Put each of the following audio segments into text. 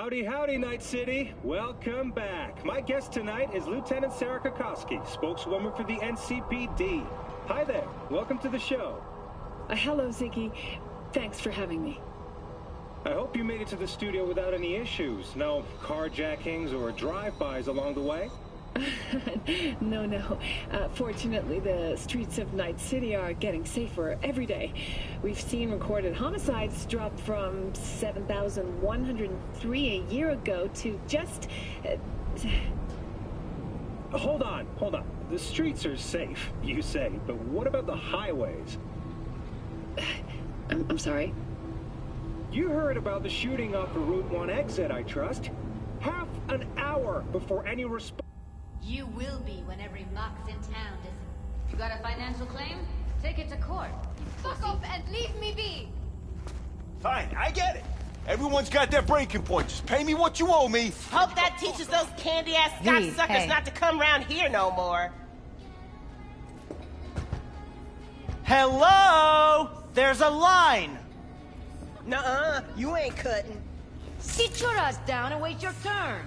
Howdy, howdy, Night City. Welcome back. My guest tonight is Lieutenant Sarah Kokoski, spokeswoman for the NCPD. Hi there. Welcome to the show. Hello, Ziggy. Thanks for having me. I hope you made it to the studio without any issues. No carjackings or drive-bys along the way? No. Fortunately, the streets of Night City are getting safer every day. We've seen recorded homicides drop from 7,103 a year ago to just... Hold on. The streets are safe, you say, but what about the highways? I'm sorry? You heard about the shooting off the Route 1 exit, I trust. Half an hour before any response... You will be when every mock's in town. You got a financial claim? Take it to court. Fuck off and leave me be! Fine, I get it. Everyone's got their breaking point. Just pay me what you owe me. Hope that teaches those candy-ass cocksuckers not to come around here no more. Hello? There's a line! Nuh-uh, you ain't cutting. Sit your ass down and wait your turn.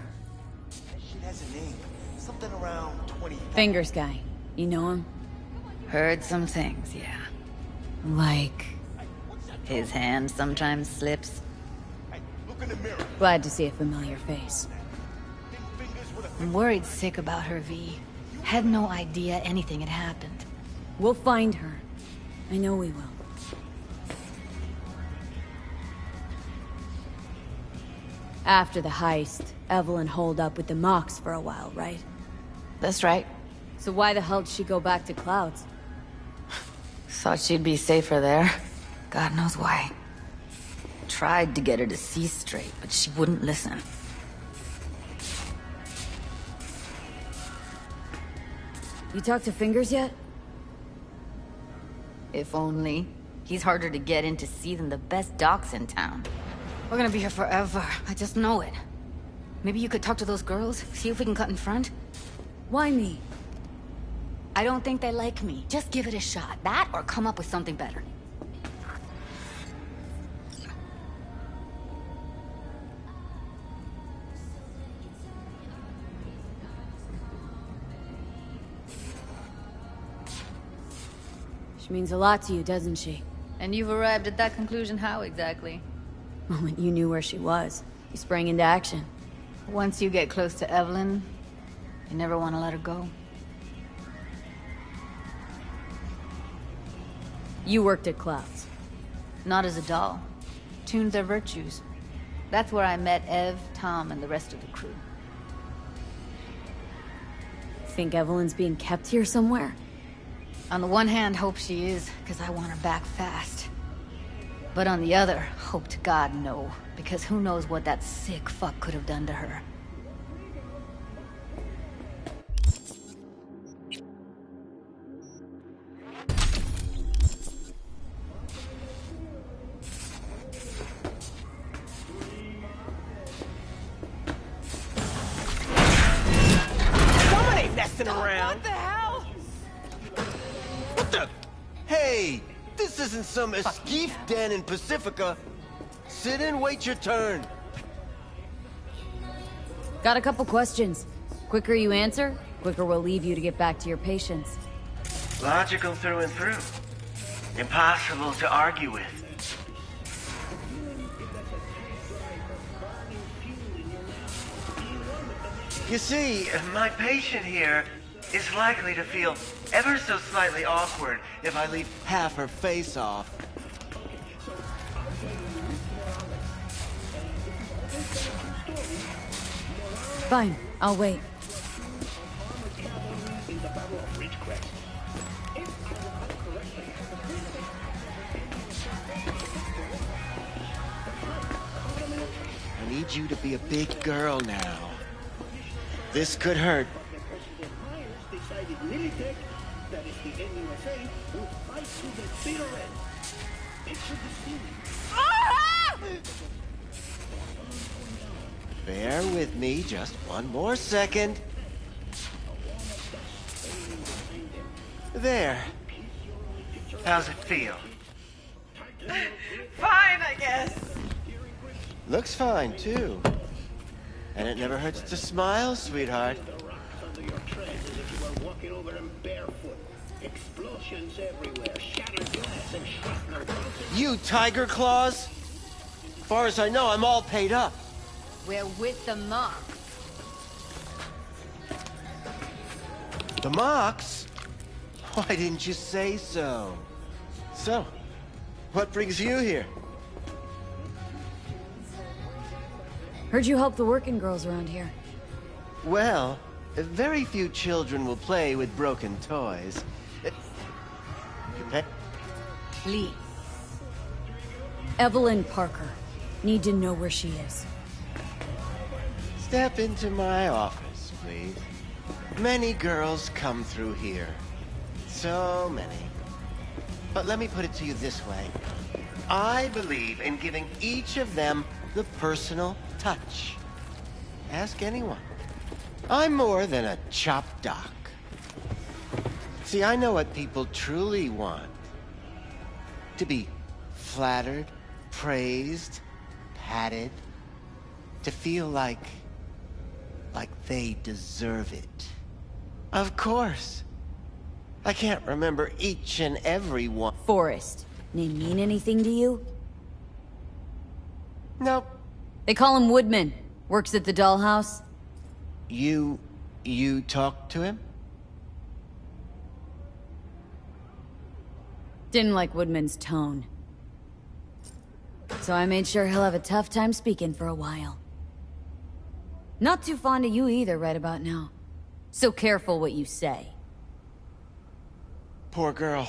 That shit has a name. Something around 20... Fingers guy. You know him? Heard some things, yeah. Like... his hand sometimes slips. Hey, look in the mirror. Glad to see a familiar face. I'm worried sick about her, V. Had no idea anything had happened. We'll find her. I know we will. After the heist, Evelyn holed up with the Mox for a while, right? That's right. So why the hell did she go back to Clouds? Thought she'd be safer there. God knows why. Tried to get her to see straight, but she wouldn't listen. You talked to Fingers yet? If only. He's harder to get in to see than the best docs in town. We're gonna be here forever. I just know it. Maybe you could talk to those girls, see if we can cut in front? Why me? I don't think they like me. Just give it a shot. That or come up with something better. She means a lot to you, doesn't she? And you've arrived at that conclusion how exactly? The moment you knew where she was, you sprang into action. Once you get close to Evelyn, you never want to let her go. You worked at Clouds. Not as a doll. Tuned their virtues. That's where I met Ev, Tom, and the rest of the crew. Think Evelyn's being kept here somewhere? On the one hand, hope she is, because I want her back fast. But on the other, hope to God no, because who knows what that sick fuck could have done to her. Someone ain't messing around. What the hell? What the... Hey! This isn't some escape den in Pacifica. Sit and wait your turn. Got a couple questions. Quicker you answer, quicker we'll leave you to get back to your patients. Logical through and through. Impossible to argue with. You see, my patient here is likely to feel ever so slightly awkward if I leave Half her face off. Fine, I'll wait. I need you to be a big girl now. This could hurt. Bear with me just one more second. There. How's it feel? Fine, I guess. Looks fine, too. And it never hurts to smile, sweetheart. The rocks under your tread as if you were walking over them barefoot. Explosions everywhere, shattered glass and shrapnel. You Tiger Claws? As far as I know, I'm all paid up. We're with the mob. The Mox? Why didn't you say so? So, what brings you here? Heard you help the working girls around here. Well, very few children will play with broken toys. Please. Evelyn Parker. Need to know where she is. Step into my office, please. Many girls come through here. So many. But let me put it to you this way. I believe in giving each of them the personal touch. Ask anyone. I'm more than a chop doc. See, I know what people truly want. To be flattered, praised, patted. To feel like they deserve it. Of course. I can't remember each and every one. Forrest. Name mean anything to you? Nope. They call him Woodman. Works at the dollhouse. You talked to him? Didn't like Woodman's tone. So I made sure he'll have a tough time speaking for a while. Not too fond of you either right about now. So careful what you say. Poor girl.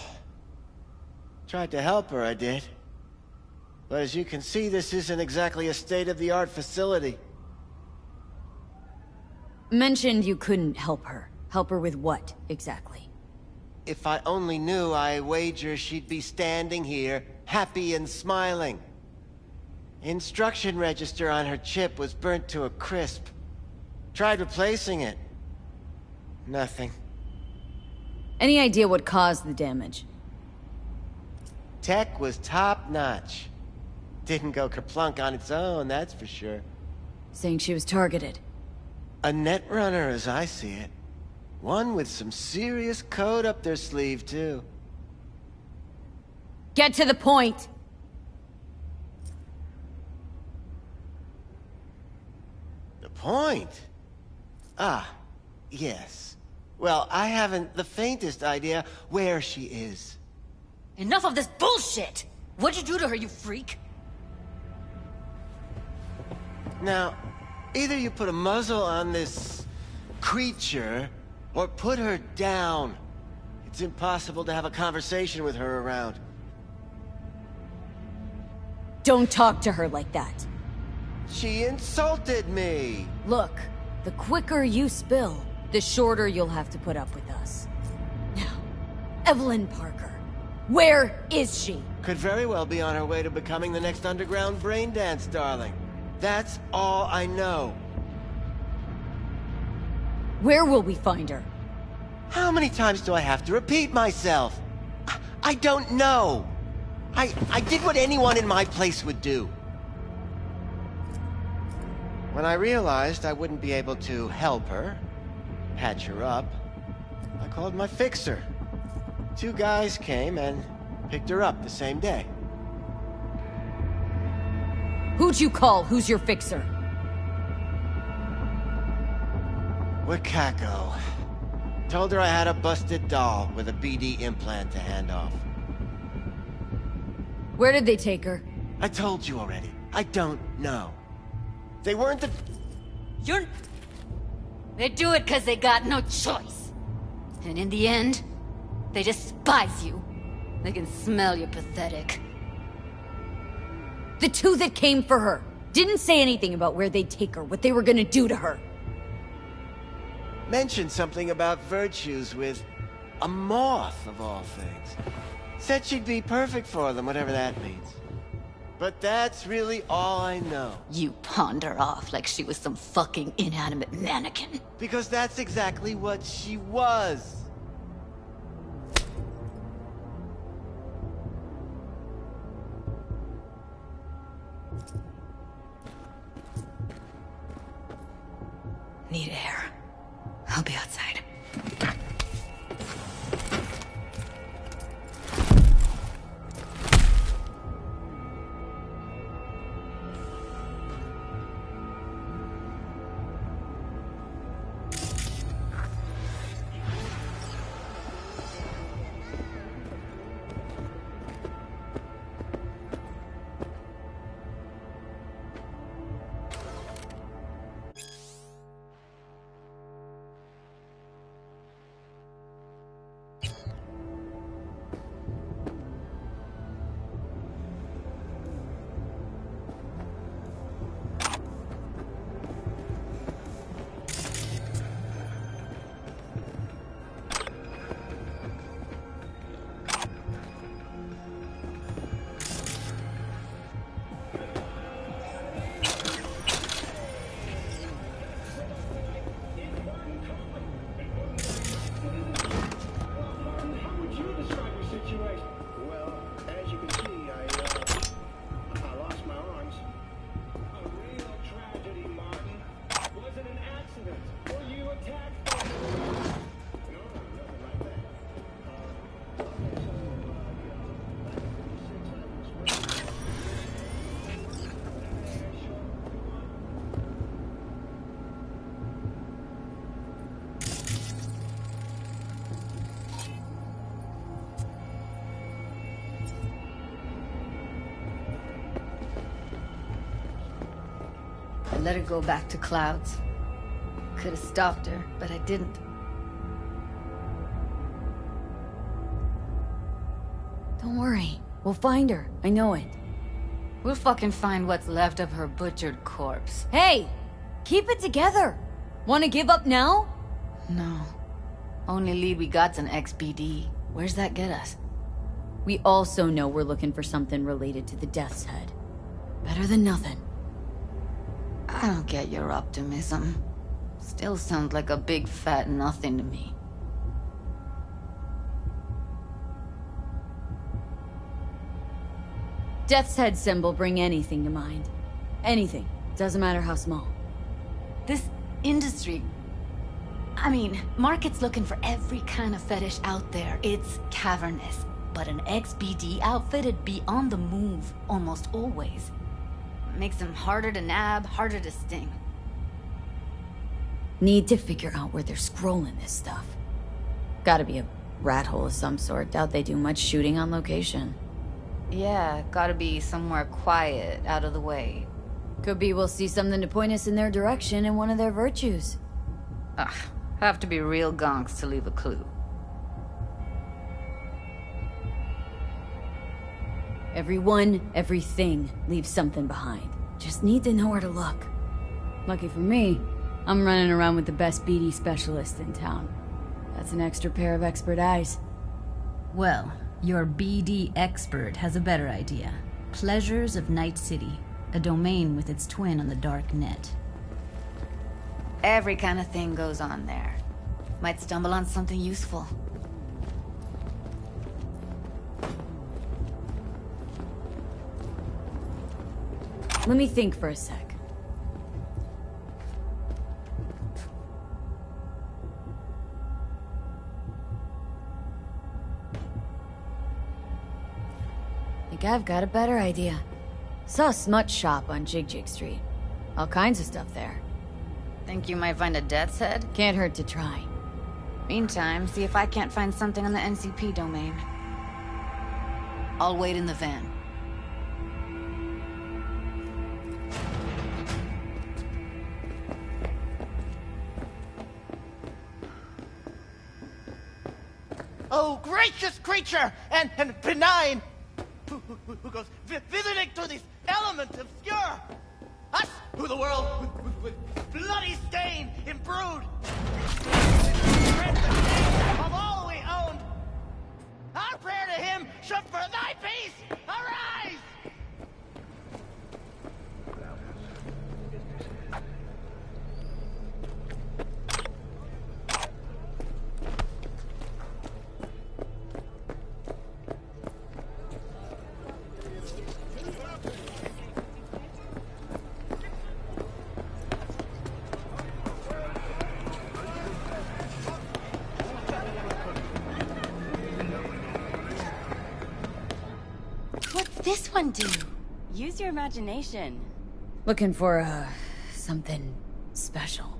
Tried to help her, I did. But as you can see, this isn't exactly a state-of-the-art facility. Mentioned you couldn't help her. Help her with what, exactly? If I only knew, I wager she'd be standing here, happy and smiling. Instruction register on her chip was burnt to a crisp. Tried replacing it. Nothing. Any idea what caused the damage? Tech was top-notch. Didn't go kerplunk on its own, that's for sure. Saying she was targeted. A netrunner, as I see it. One with some serious code up their sleeve, too. Get to the point! The point? Ah, yes. Well, I haven't the faintest idea where she is. Enough of this bullshit! What'd you do to her, you freak? Now, either you put a muzzle on this creature, or put her down. It's impossible to have a conversation with her around. Don't talk to her like that. She insulted me! Look, the quicker you spill, the shorter you'll have to put up with us. Now, Evelyn Parker. Where is she? Could very well be on her way to becoming the next underground braindance darling. That's all I know. Where will we find her? How many times do I have to repeat myself? I don't know. I did what anyone in my place would do. When I realized I wouldn't be able to help her, patch her up, I called my fixer. 2 guys came and picked her up the same day. Who'd you call? Who's your fixer? Wakako. Told her I had a busted doll with a BD implant to hand off. Where did they take her? I told you already. I don't know. They weren't the... They do it because they got no choice. And in the end, they despise you. They can smell you're pathetic. The 2 that came for her didn't say anything about where they'd take her, what they were gonna do to her. Mentioned something about virtues with a moth, of all things. Said she'd be perfect for them, whatever that means. But that's really all I know. You pawned her off like she was some fucking inanimate mannequin. Because that's exactly what she was. Need air. I'll be outside. I let her go back to Clouds. Could have stopped her, but I didn't. Don't worry. We'll find her. I know it. We'll fucking find what's left of her butchered corpse. Hey! Keep it together! Wanna give up now? No. Only lead we got's an XBD. Where's that get us? We also know we're looking for something related to the Death's Head. Better than nothing. I don't get your optimism. Still sounds like a big fat nothing to me. Death's Head symbol bring anything to mind. Anything. Doesn't matter how small. This industry... I mean, market's looking for every kind of fetish out there. It's cavernous. But an XBD outfit'd be on the move, almost always. Makes them harder to nab, harder to sting. Need to figure out where they're scrolling this stuff. Gotta be a rat hole of some sort. Doubt they do much shooting on location. Yeah, gotta be somewhere quiet, out of the way. Could be we'll see something to point us in their direction in one of their virtues. Ugh, have to be real gonks to leave a clue. Everyone, everything leaves something behind. Just need to know where to look. Lucky for me, I'm running around with the best BD specialist in town. That's an extra pair of expert eyes. Well, your BD expert has a better idea. Pleasures of Night City, a domain with its twin on the dark net. Every kind of thing goes on there. Might stumble on something useful. Let me think for a sec. Think I've got a better idea. Saw a smut shop on Jig Street. All kinds of stuff there. Think you might find a Death's Head? Can't hurt to try. Meantime, see if I can't find something on the NCP domain. I'll wait in the van. Oh, gracious creature and benign, who goes visiting to these elements obscure. Us, who the world with bloody stain imbrued. Of all we owned. Our prayer to him should for thy peace arise. one do? Use your imagination. Looking for, something special.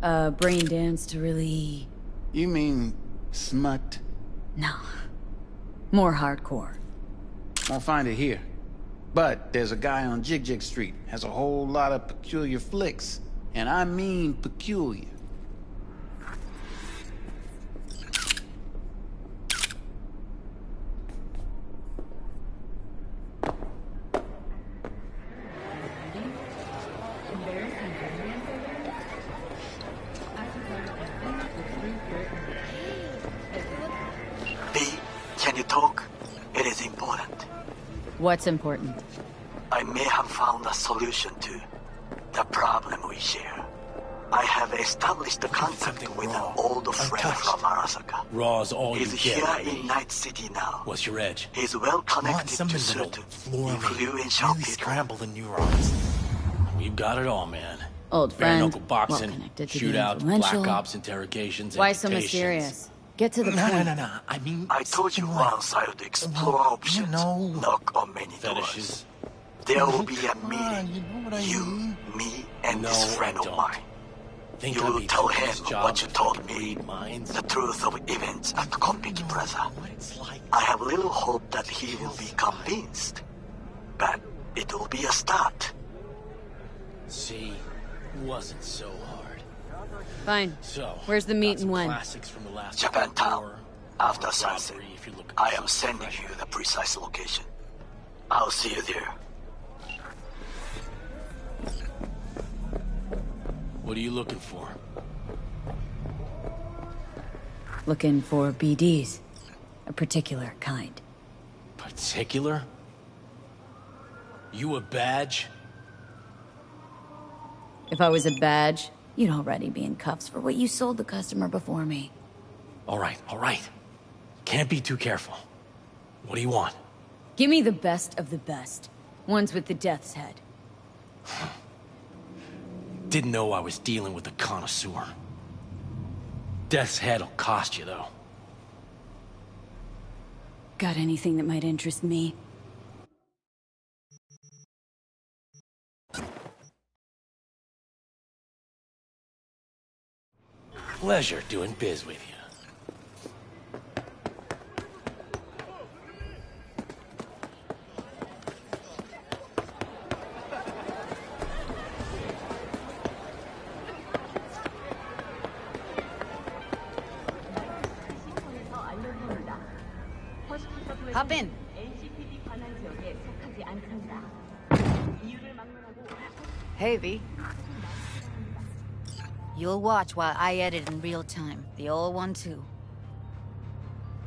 A brain dance to really... You mean smut? No. More hardcore. Won't find it here. But there's a guy on Jig Street, has a whole lot of peculiar flicks. And I mean peculiar. Can you talk? It is important. What's important? I may have found a solution to the problem we share. I have established a contact with an old friend from Arasaka. Raw's all you He's get. here in Night City now. What's your edge? He's well connected to certain influential people. Scramble the neurons. We've got it all, man. Old friend, Bare-knuckle boxing, well-connected to shootouts, the black influential. ops, interrogations, Why so amputations. mysterious? Get to the point. No. I mean, I told you once I would explore options, knock on many doors. There will be a meeting. You, me, and this friend of mine. You will tell him what you told me, the truth of events at Konpeki Plaza. I have little hope that he will be convinced, but it will be a start. See, wasn't so hard. Fine. So, where's the meet and when? Classics from the last Japantown. After sunset. I am sending you the precise location. I'll see you there. What are you looking for? Looking for BDs. A particular kind. Particular? You a badge? If I was a badge, you'd already be in cuffs for what you sold the customer before me. All right. Can't be too careful. What do you want? Give me the best of the best. Ones with the death's head. Didn't know I was dealing with a connoisseur. Death's head'll cost you, though. Got anything that might interest me? Pleasure doing biz with you. Hop in. Hey, V. You'll watch while I edit in real time. The old one, too.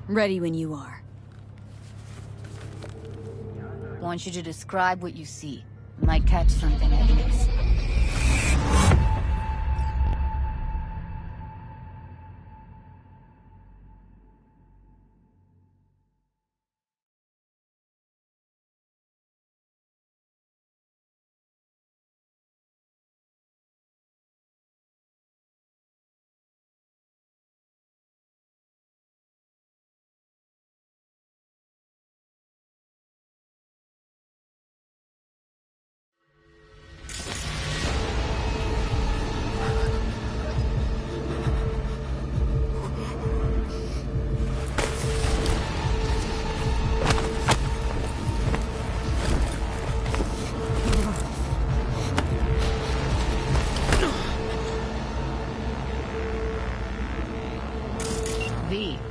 Ready when you are. Want you to describe what you see. Might catch something at least.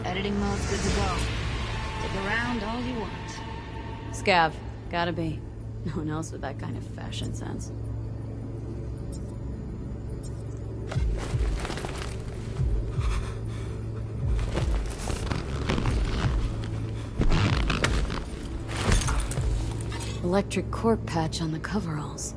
Editing mode's good to go. Stick around all you want. Scav. Gotta be. No one else with that kind of fashion sense. Electric corp patch on the coveralls.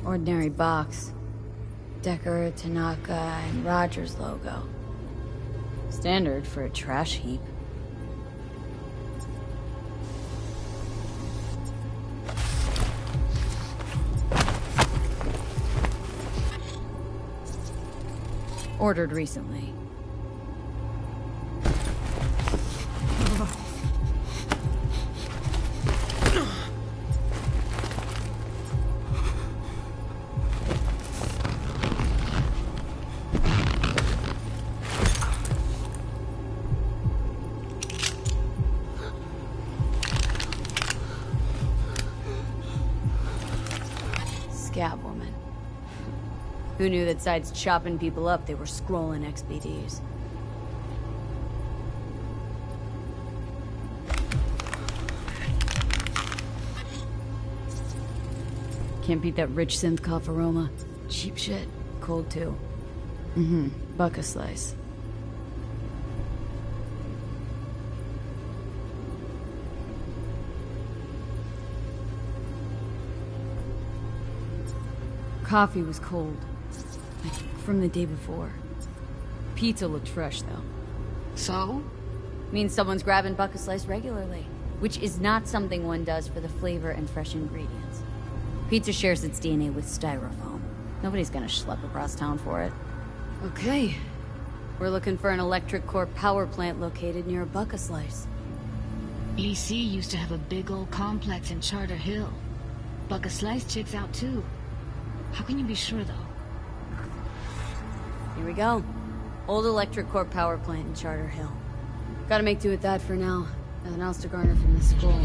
Ordinary box. Decker, Tanaka, and Rogers logo. Standard for a trash heap. Ordered recently. Scab woman. Who knew that besides chopping people up, they were scrolling XBDs? Can't beat that rich synth cough aroma. Cheap shit. Cold too. Buck a slice. Coffee was cold. Like from the day before. Pizza looked fresh, though. So? Means someone's grabbing Buck a slice regularly. Which is not something one does for the flavor and fresh ingredients. Pizza shares its DNA with styrofoam. Nobody's gonna schlep across town for it. Okay. We're looking for an electric core power plant located near a Buck a slice. EC used to have a big old complex in Charter Hill. Buck a slice checks out too. How can you be sure, though? Here we go. Old electric core power plant in Charter Hill. Gotta make do with that for now. Nothing else to garner from this scroll.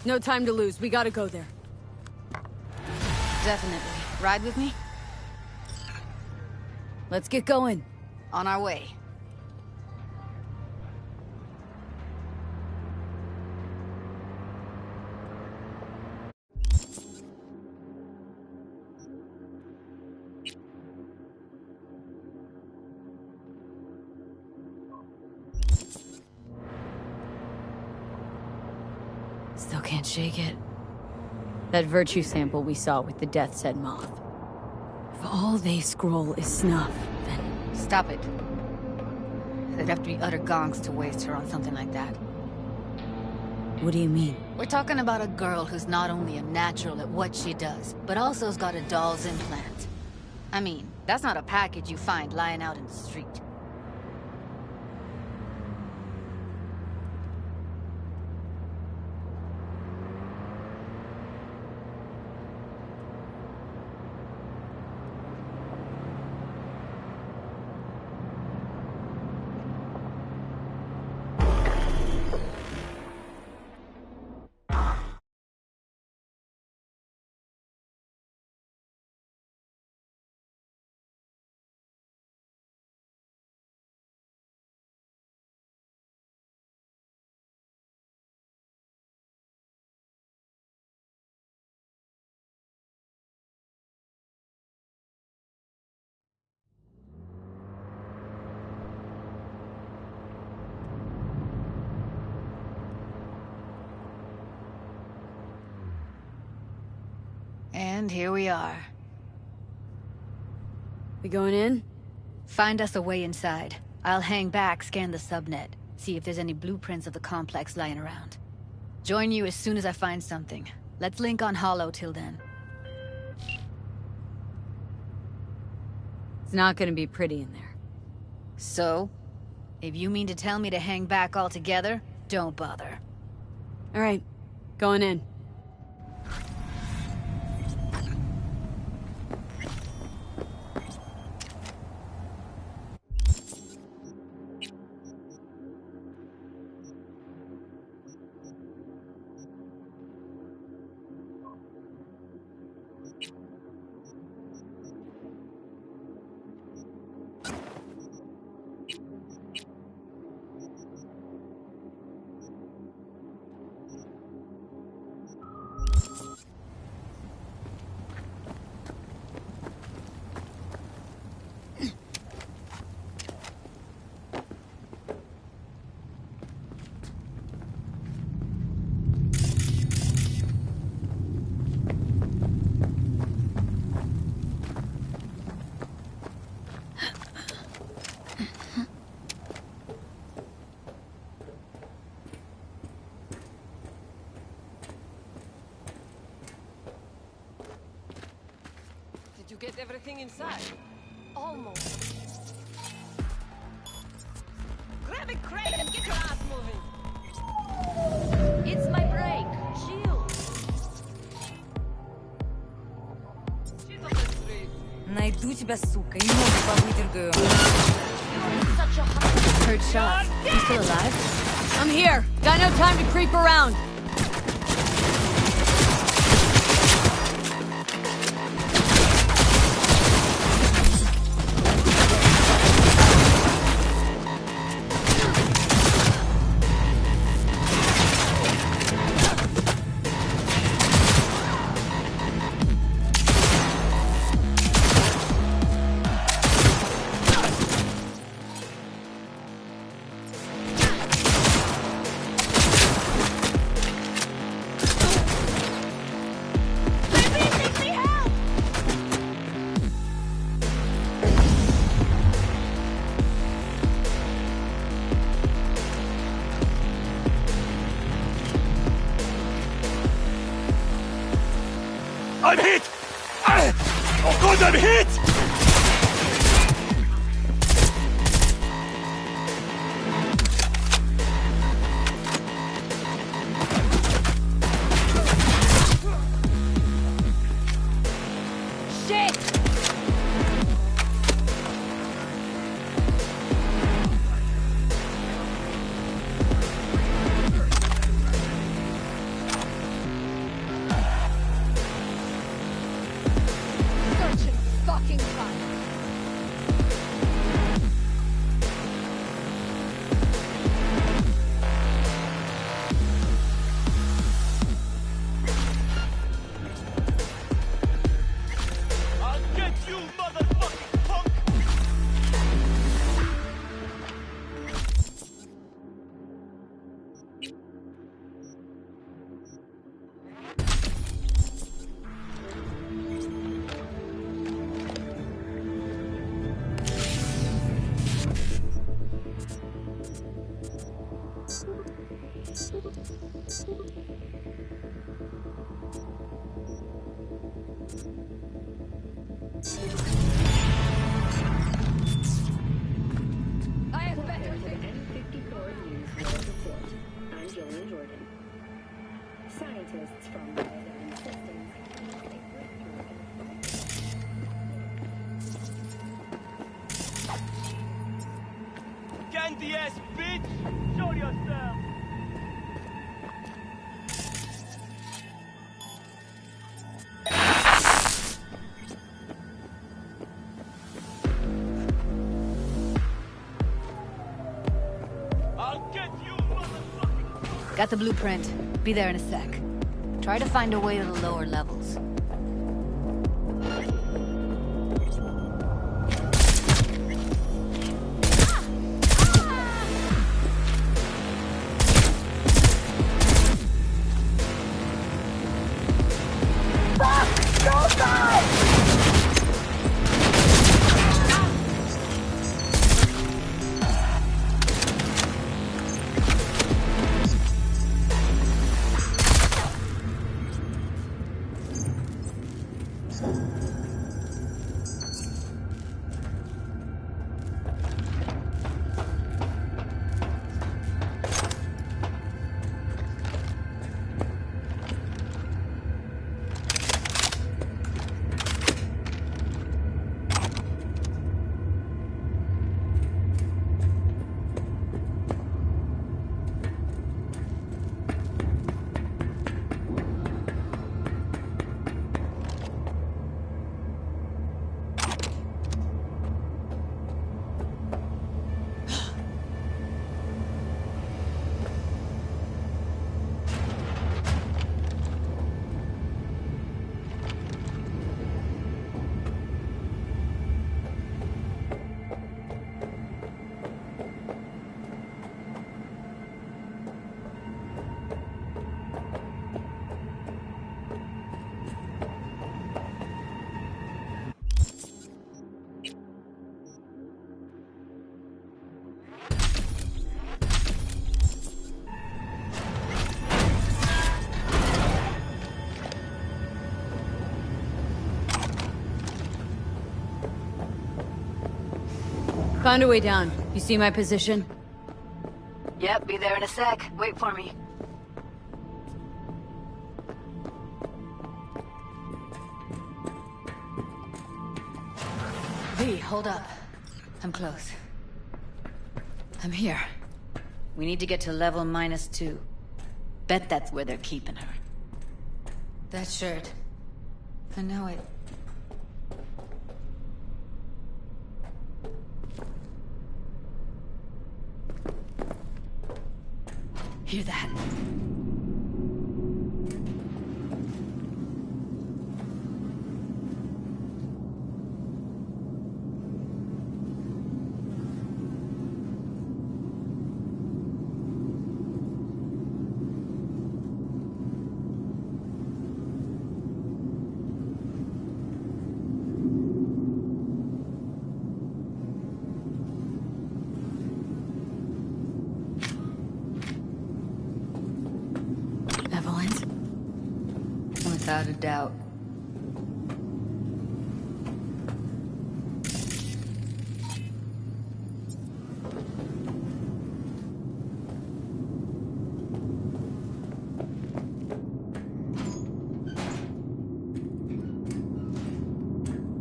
No time to lose. We gotta go there. Definitely. Ride with me? Let's get going. On our way. Still can't shake it. That virtue sample we saw with the Death's Head moth. If all they scroll is snuff, then... Stop it. They'd have to be utter gonks to waste her on something like that. What do you mean? We're talking about a girl who's not only a natural at what she does, but also has got a doll's implant. I mean, that's not a package you find lying out in the street. And here we are. We going in? Find us a way inside. I'll hang back, scan the subnet, see if there's any blueprints of the complex lying around. Join you as soon as I find something. Let's link on Hollow till then. It's not gonna be pretty in there. So? If you mean to tell me to hang back altogether, don't bother. All right, going in. with everything inside. Almost. Grab a crate and get your ass moving. It's my break. Chill. She's on the street. Найду тебя, сука, и ноги повыдергаю. Heard shots. You still alive? I'm here. Got no time to creep around. I'm hit! Oh God, I'm hit! Shit! Searching fucking time. I'll get you, motherfucking punk! I have better than N54 News World Report. I'm Jillian Jordan. Scientists from Biodome Systems announced a breakthrough in Candy ass bitch! Show yourself! I'll get you, motherfucking... Got the blueprint. Be there in a sec. Try to find a way to the lower levels. found a way down. You see my position? Yep, be there in a sec. Wait for me. V, hold up. I'm close. I'm here. We need to get to level -2. Bet that's where they're keeping her. That shirt. I know it. Hear that? Without a doubt.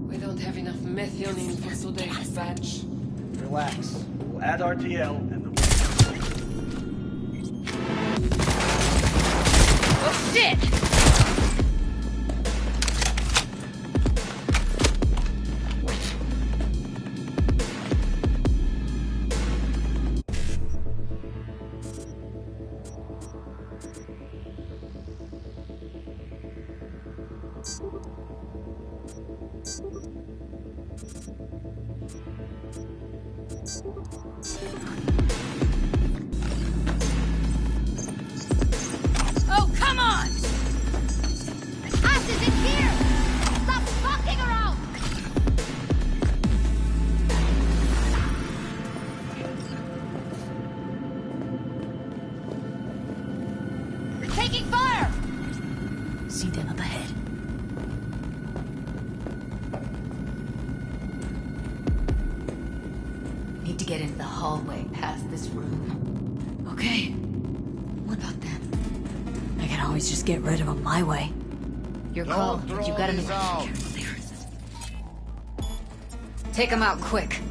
We don't have enough methionine for today's batch. Relax. We'll add RTL and the... Oh, shit! Oh, come on! Ass is in here! Stop fucking around! They're taking fire! See them up ahead. Need to get into the hallway past this room. Okay. What about them? I can always just get rid of them my way. Your call. You gotta make out. Take them out quick.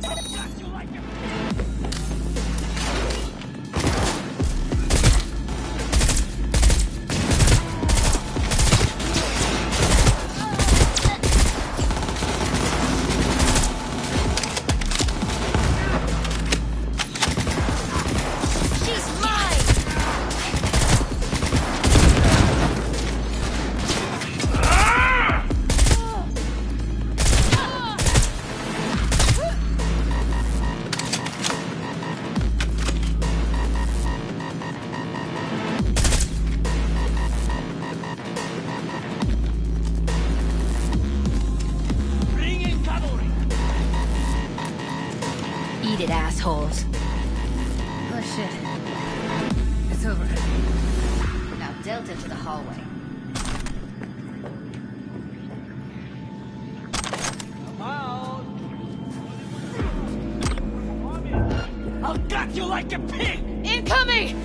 Eat it, assholes. Oh shit. It's over. Now Delta to the hallway. I'll gut you like a pig! Incoming!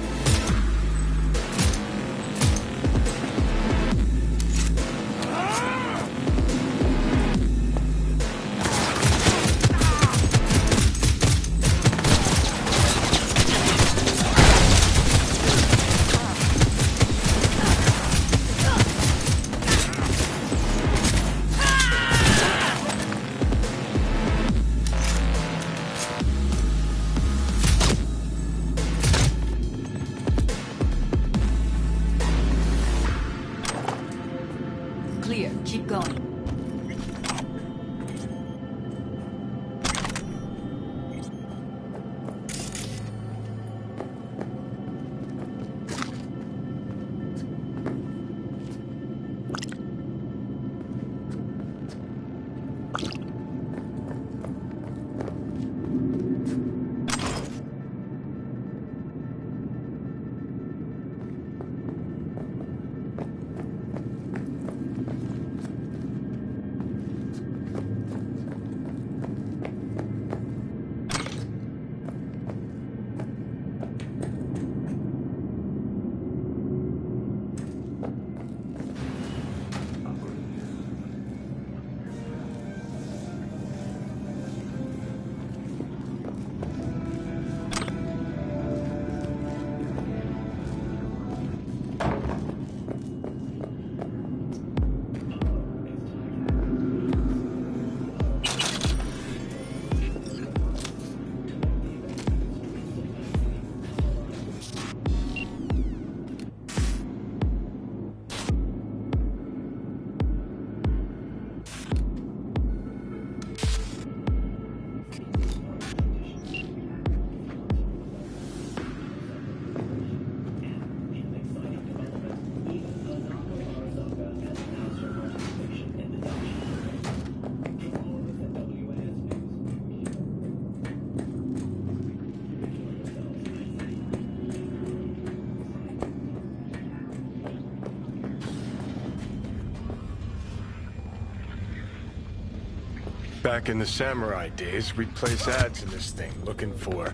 Back in the samurai days, we'd place ads in this thing looking for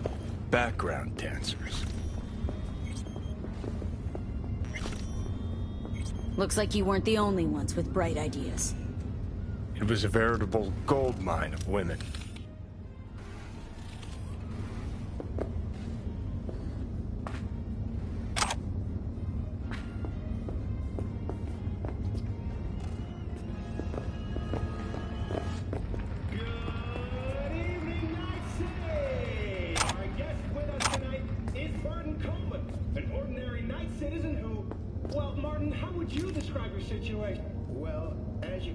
background dancers. Looks like you weren't the only ones with bright ideas. It was a veritable gold mine of women. Well, as you...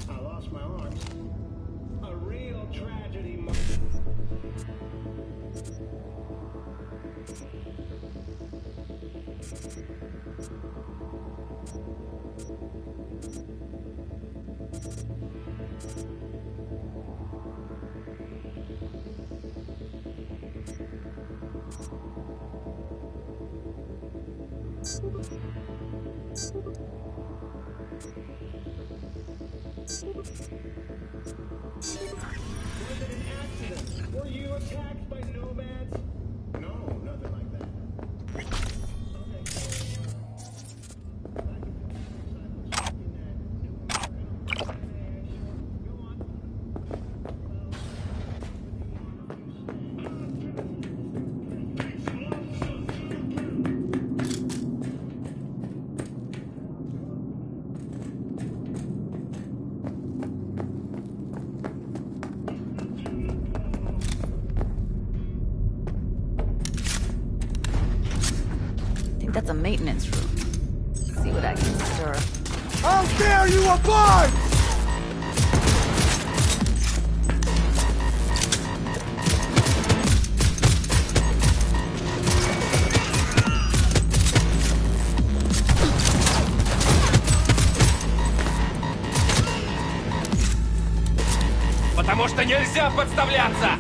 I lost my arms. A real tragedy. Was it an accident? Were you attacked by nomads? No, nothing like that. That's a maintenance room. See what I can stir. How dare you abide! Потому что нельзя подставляться!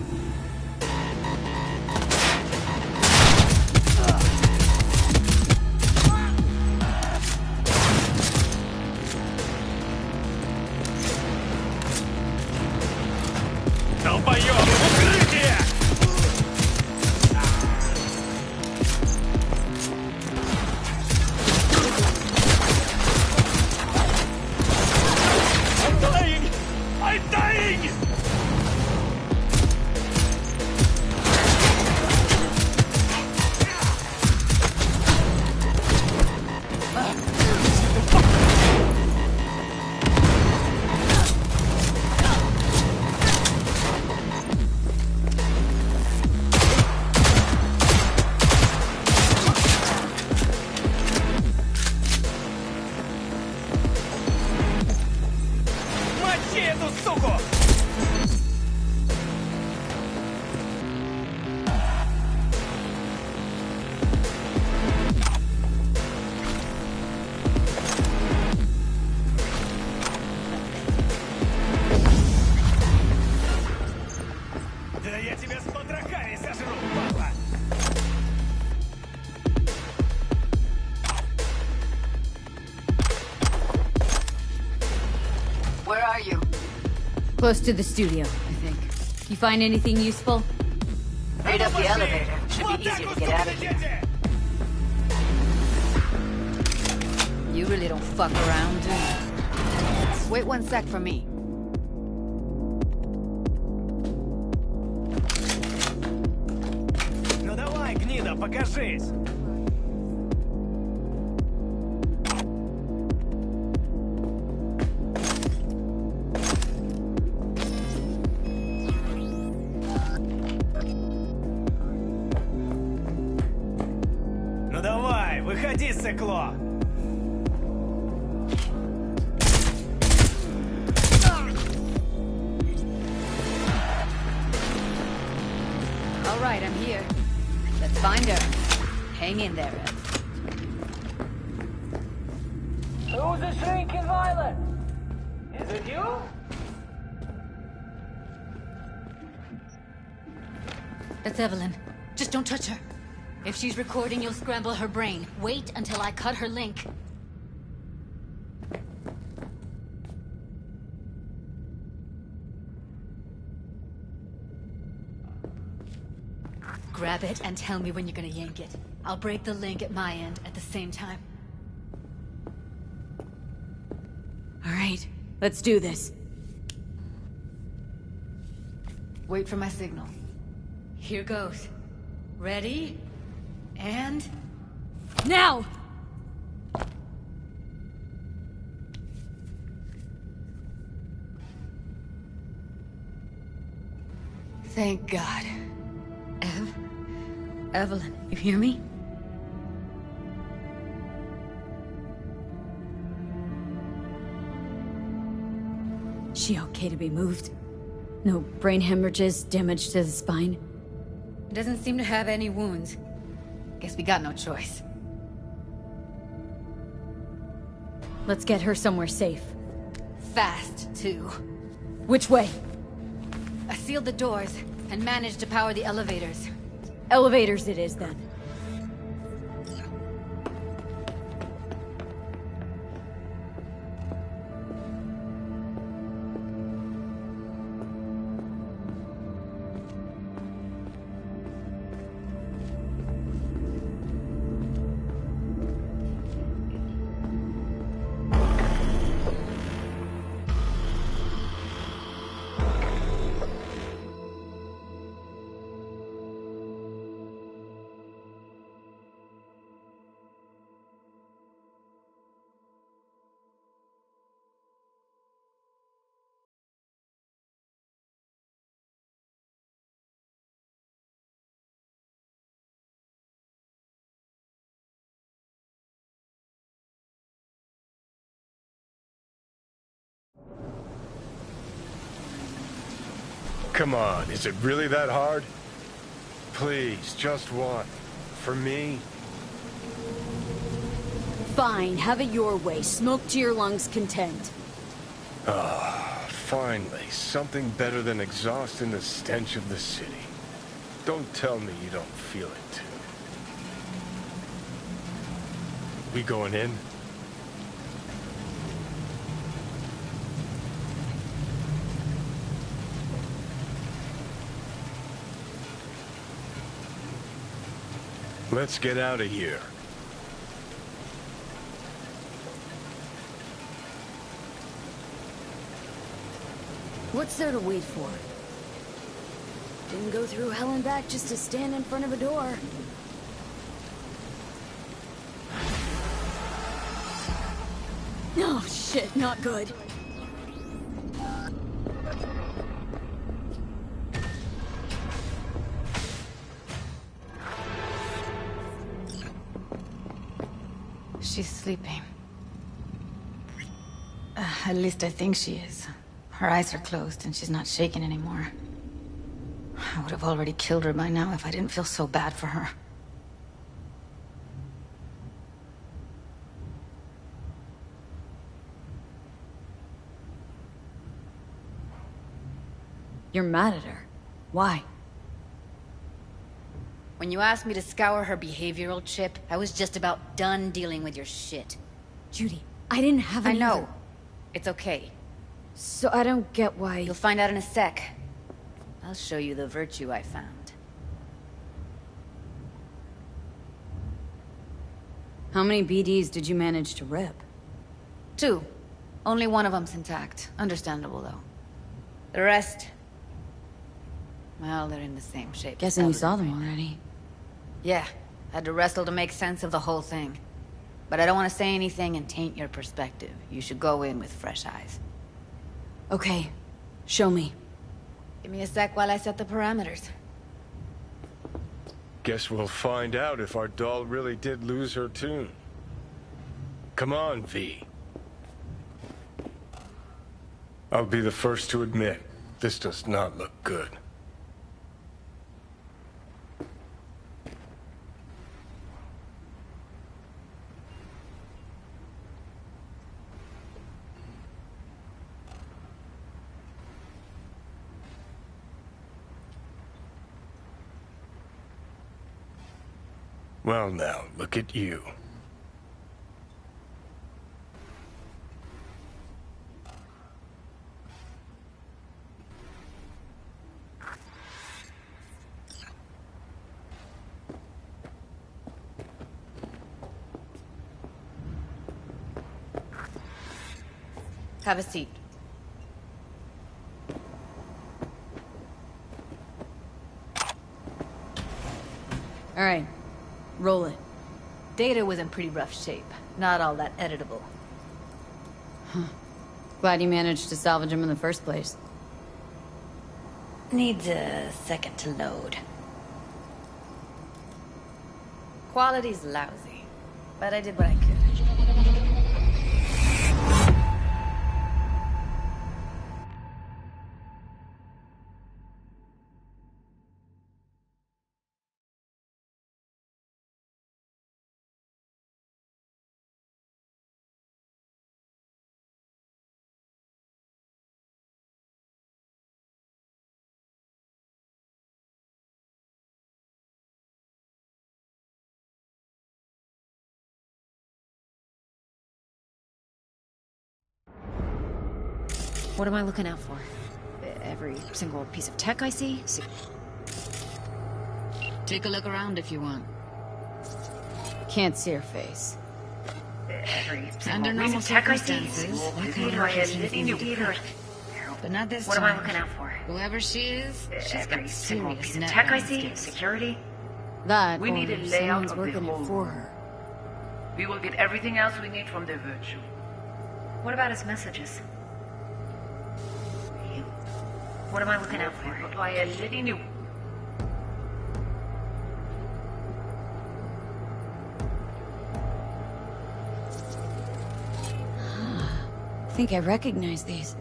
Where are you? Close to the studio, I think. You find anything useful? Right up the elevator. Should be easier to get out of here. You really don't fuck around, do you? Wait 1 sec for me. Ну давай, гнида, покажись! Claw! All right, I'm here. Let's find her. Hang in there, Ev. Who's the shrieking violet? Is it you? That's Evelyn. Just don't touch her. If she's recording, you'll scramble her brain. Wait until I cut her link. Grab it and tell me when you're gonna yank it. I'll break the link at my end at the same time. All right, let's do this. Wait for my signal. Here goes. Ready? And... now! Thank God. Evelyn, you hear me? She okay to be moved? No brain hemorrhages, damage to the spine? Doesn't seem to have any wounds. Guess we got no choice. Let's get her somewhere safe. Fast, too. Which way? I sealed the doors and managed to power the elevators. Elevators it is, then. Come on, is it really that hard? Please, just one. For me? Fine, have it your way. Smoke to your lungs' content. Ah, finally. Something better than exhaust in the stench of the city. Don't tell me you don't feel it, too. We going in? Let's get out of here. What's there to wait for? Didn't go through hell and back just to stand in front of a door. Oh shit, not good. She's sleeping. At least I think she is. Her eyes are closed and she's not shaking anymore. I would have already killed her by now if I didn't feel so bad for her. You're mad at her. Why? When you asked me to scour her behavioral chip, I was just about done dealing with your shit. Judy, I didn't have any I know. other- It's okay. So I don't get why... You'll find out in a sec. I'll show you the virtue I found. How many BDs did you manage to rip? 2. Only one of them's intact. Understandable, though. The rest... well, they're in the same shape. Guessing you saw them already. Yeah. Had to wrestle to make sense of the whole thing. But I don't want to say anything and taint your perspective. You should go in with fresh eyes. Okay. Show me. Give me a sec while I set the parameters. Guess we'll find out if our doll really did lose her tune. Come on, V. I'll be the first to admit, this does not look good. Well now, look at you. Have a seat. All right, roll it. Data was in pretty rough shape. Not all that editable. Huh. Glad you managed to salvage him in the first place. Needs a second to load. Quality's lousy, but I did what I could. What am I looking out for? Every single piece of tech I see? Take a look around if you want. Can't see her face. Every Under single piece normal of tech I see? circumstances, that kind of person is easy. But not this What am time. I looking out for? Whoever she is, she's got Every single serious piece of net tech I on see? skills. Security? That, We or need a layout someone's of the working whole it for room. her. We will get everything else we need from the virtue. What about his messages? What am I looking out for? Apply a little new. I think I recognize these.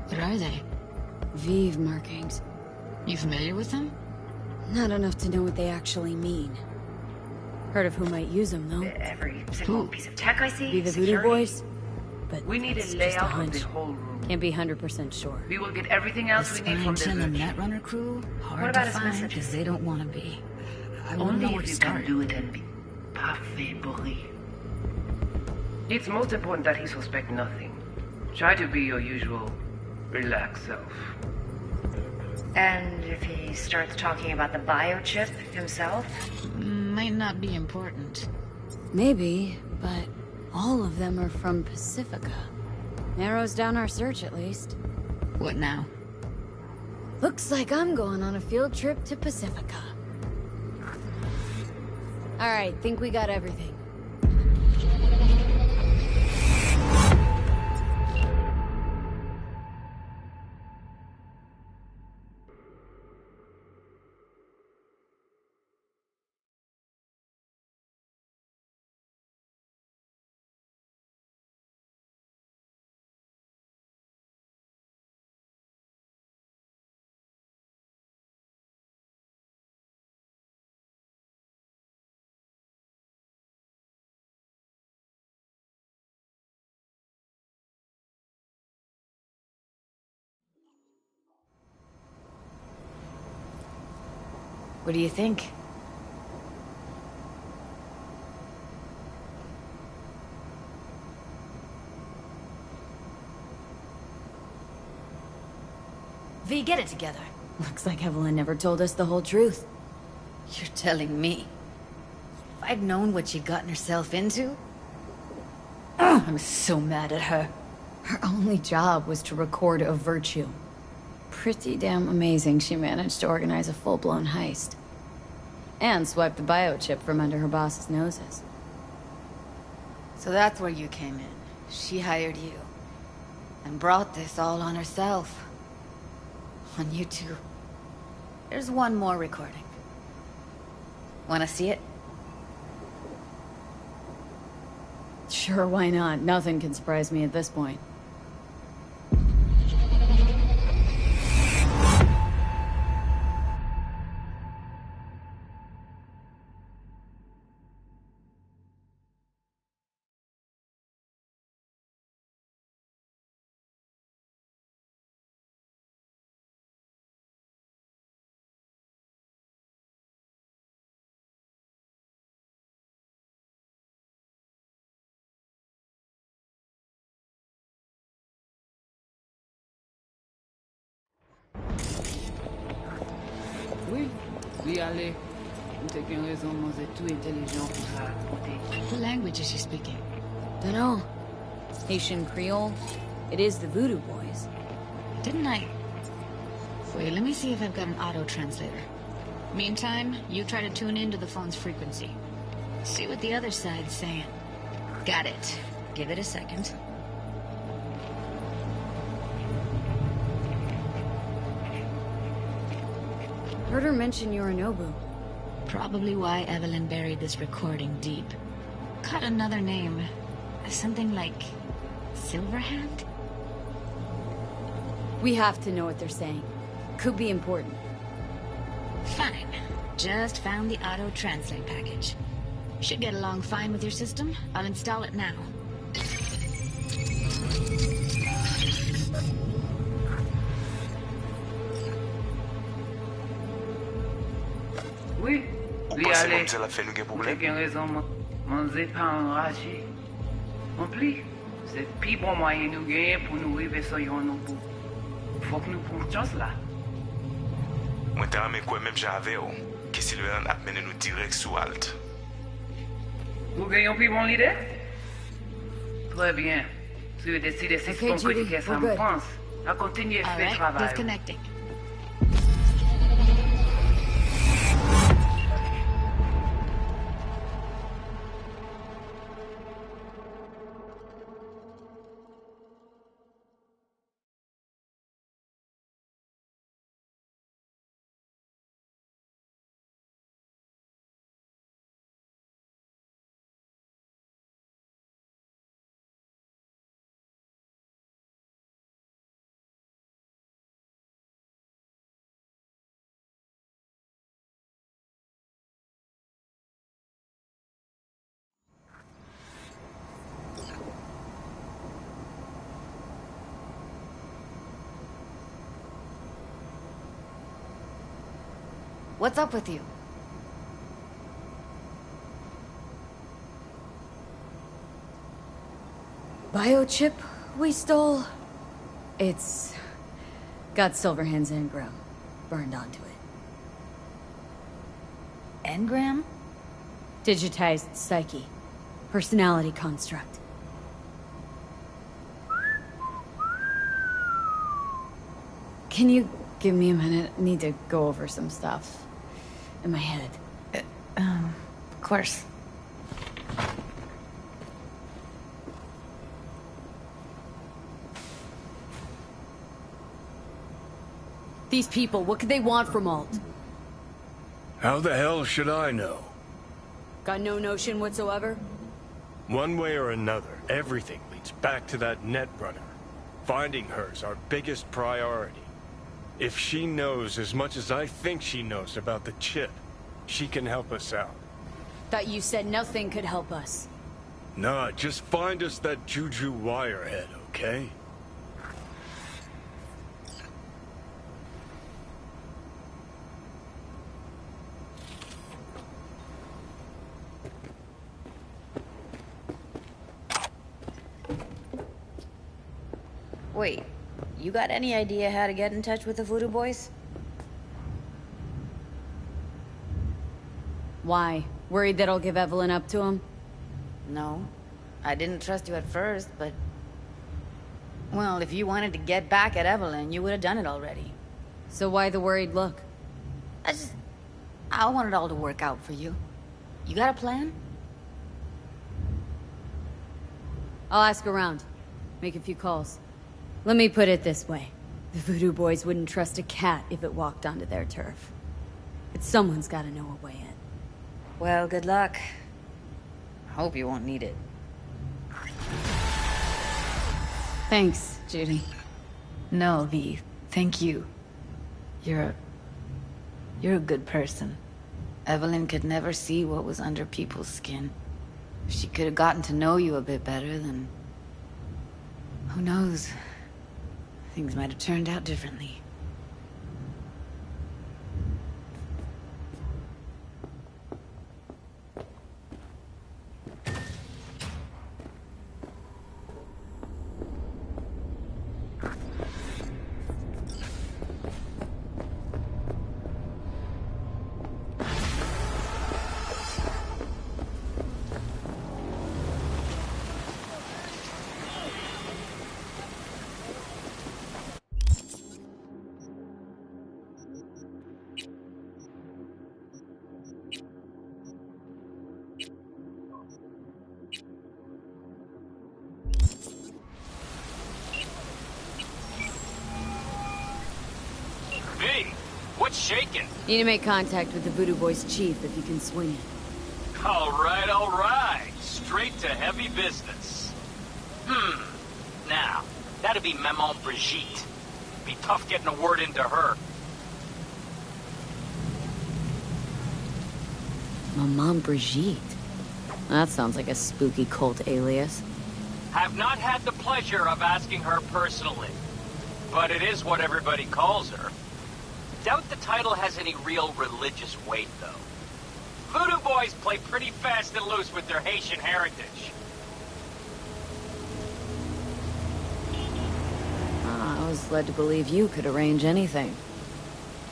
What are they? Vive markings. You familiar with them? Not enough to know what they actually mean. Heard of who might use them, though. Every single piece of tech I see? Be the Voodoo Security? Boys? But We need that's a just a layout of hunch. the whole room. Can't be 100% sure. We will get everything else we need from the Spine and virtue. Netrunner crew? Hard What about to his find messages? because they don't want to be. I wouldn't know Only where if to you start. can do it and be parfait bourré. It's most important that he suspect nothing. Try to be your usual relaxed self. And if he starts talking about the biochip himself? Might not be important. Maybe, but all of them are from Pacifica. Narrows down our search, at least. What now? Looks like I'm going on a field trip to Pacifica. Alright, think we got everything. What do you think? V, get it together. Looks like Evelyn never told us the whole truth. You're telling me. If I'd known what she'd gotten herself into... I was so mad at her. Her only job was to record a virtue. Pretty damn amazing she managed to organize a full-blown heist. And swipe the biochip from under her boss's noses. So that's where you came in. She hired you. And brought this all on herself. On you two. There's one more recording. Wanna see it? Sure, why not? Nothing can surprise me at this point. Oui, oui, allez. T'as qu'une raison, moi, c'est tout intelligent pour ça raconter. What language is she speaking? Dunno. Haitian Creole? It is the Voodoo Boys. Didn't I? Wait, let me see if I've got an auto-translator. Meantime, you try to tune into the phone's frequency. See what the other side's saying. Got it. Give it a second. Heard her mention Yorinobu. Probably why Evelyn buried this recording deep. Caught another name. Something like... Silverhand? We have to know what they're saying. Could be important. Fine. Just found the auto-translate package. Should get along fine with your system. I'll install it now. Oui, Ou oui, pense allez. moun la fait nous gen T'as problème? qu'une raison, mon zé pas enragé. En plus, c'est plus bon moyen nous gagner pour nous arriver sur nos bouts. Faut que nous prenions chance là. Mwen te rame kwen menm jave ou, ki Silverhand ap mene nou direct sou alt. Vous gagnez plus bon l'idée? Très bien. Si vous décidez si Okay, c'est Judy, critiquer ça we're en good. France, à continuer à All faire right, travail. disconnecting. What's up with you? Biochip we stole? It's got Silverhand's engram burned onto it. Engram? Digitized psyche. Personality construct. Can you give me a minute? I need to go over some stuff in my head. Of course. These people, what could they want from Alt? How the hell should I know? Got no notion whatsoever? One way or another, everything leads back to that Netrunner. Finding her's our biggest priority. If she knows as much as I think she knows about the chip, she can help us out. Thought you said nothing could help us. Nah, just find us that Juju wirehead, okay? Wait, you got any idea how to get in touch with the Voodoo Boys? Why? Worried that I'll give Evelyn up to him? No. I didn't trust you at first, but... Well, if you wanted to get back at Evelyn, you would have done it already. So why the worried look? I want it all to work out for you. You got a plan? I'll ask around. Make a few calls. Let me put it this way. The Voodoo Boys wouldn't trust a cat if it walked onto their turf. But someone's gotta know a way in. Well, good luck. Hope you won't need it. Thanks, Judy. No, V. Thank you. You're a good person. Evelyn could never see what was under people's skin. If she could have gotten to know you a bit better, then... who knows? Things might have turned out differently. What's shaking? Need to make contact with the Voodoo Boys chief if you can swing it. All right. Straight to heavy business. Now, that'd be Maman Brigitte. Be tough getting a word into her. Maman Brigitte? That sounds like a spooky cult alias. Have not had the pleasure of asking her personally, but it is what everybody calls her. Doubt the title has any real religious weight, though. Voodoo Boys play pretty fast and loose with their Haitian heritage. I was led to believe you could arrange anything.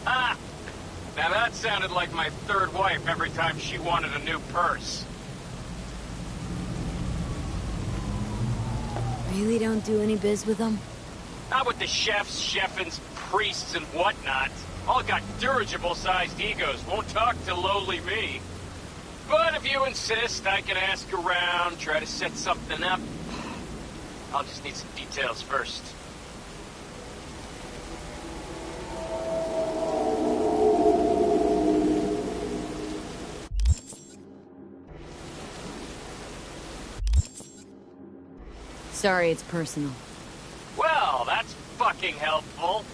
Ah! Now that sounded like my third wife every time she wanted a new purse. Really don't do any biz with them? Not with the chefs, chefins, priests, and whatnot. All got dirigible-sized egos, won't talk to lowly me. But if you insist, I can ask around, try to set something up. I'll just need some details first. Sorry, it's personal. Well, that's fucking helpful.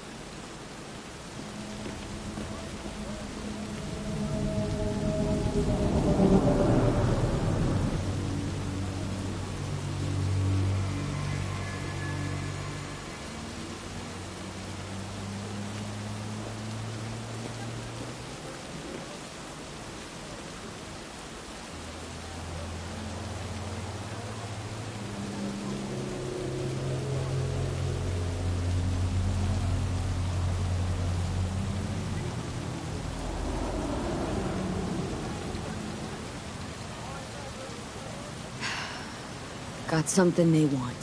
Got something they want.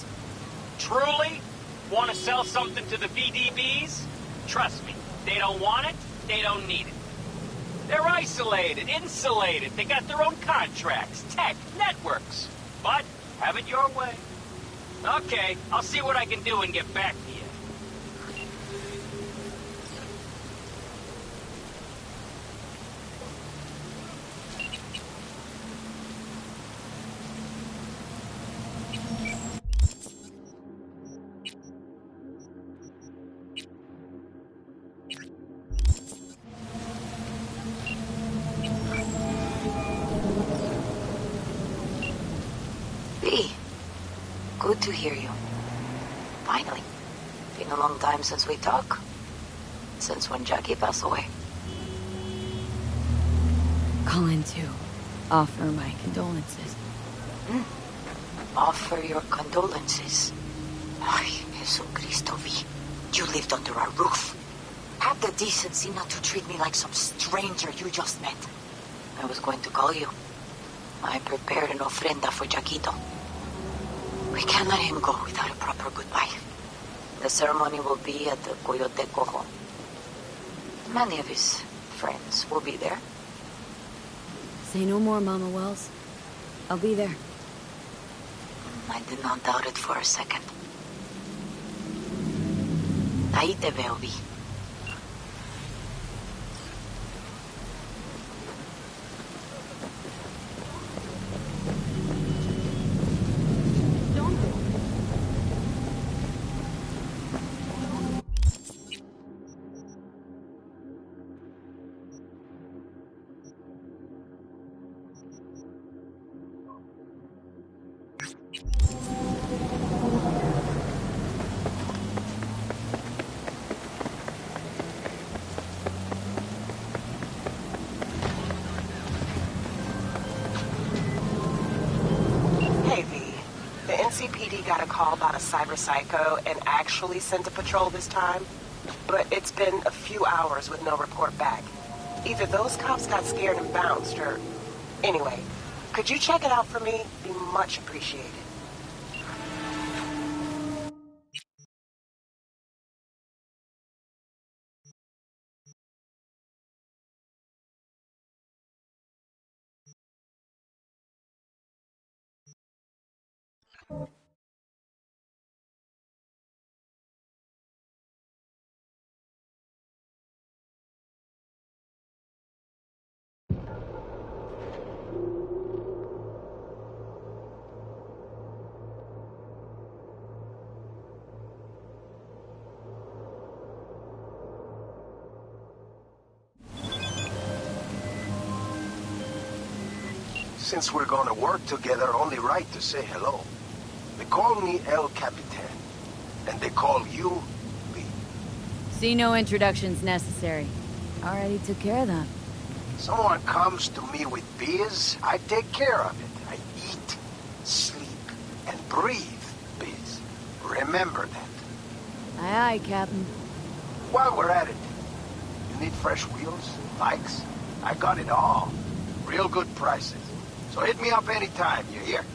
Truly? Want to sell something to the VDBs? Trust me, they don't want it, they don't need it. They're isolated, insulated, they got their own contracts, tech, networks. But, have it your way. Okay, I'll see what I can do and get back to you. Good to hear you. Finally. Been a long time since we talked. Since when Jackie passed away. Calling to offer my condolences. Offer your condolences. Ay, Jesucristo, V. You lived under our roof. Have the decency not to treat me like some stranger you just met. I was going to call you. I prepared an ofrenda for Jaquito. We can't let him go without a proper goodbye. The ceremony will be at the Coyote Cojo. Many of his friends will be there. Say no more, Mama Wells. I'll be there. I did not doubt it for a second. Ahí te veo, Vi. The NCPD got a call about a cyber psycho and actually sent a patrol this time. But it's been a few hours with no report back. Either those cops got scared and bounced, or... Anyway, could you check it out for me? Be much appreciated. Since we're gonna work together, only right to say hello. They call me El Capitan, and they call you Lee. See, no introductions necessary. Already took care of that. Someone comes to me with biz, I take care of it. I eat, sleep, and breathe biz. Remember that. Aye, aye, Captain. While we're at it, you need fresh wheels, bikes? I got it all. Real good prices. So hit me up anytime, you hear?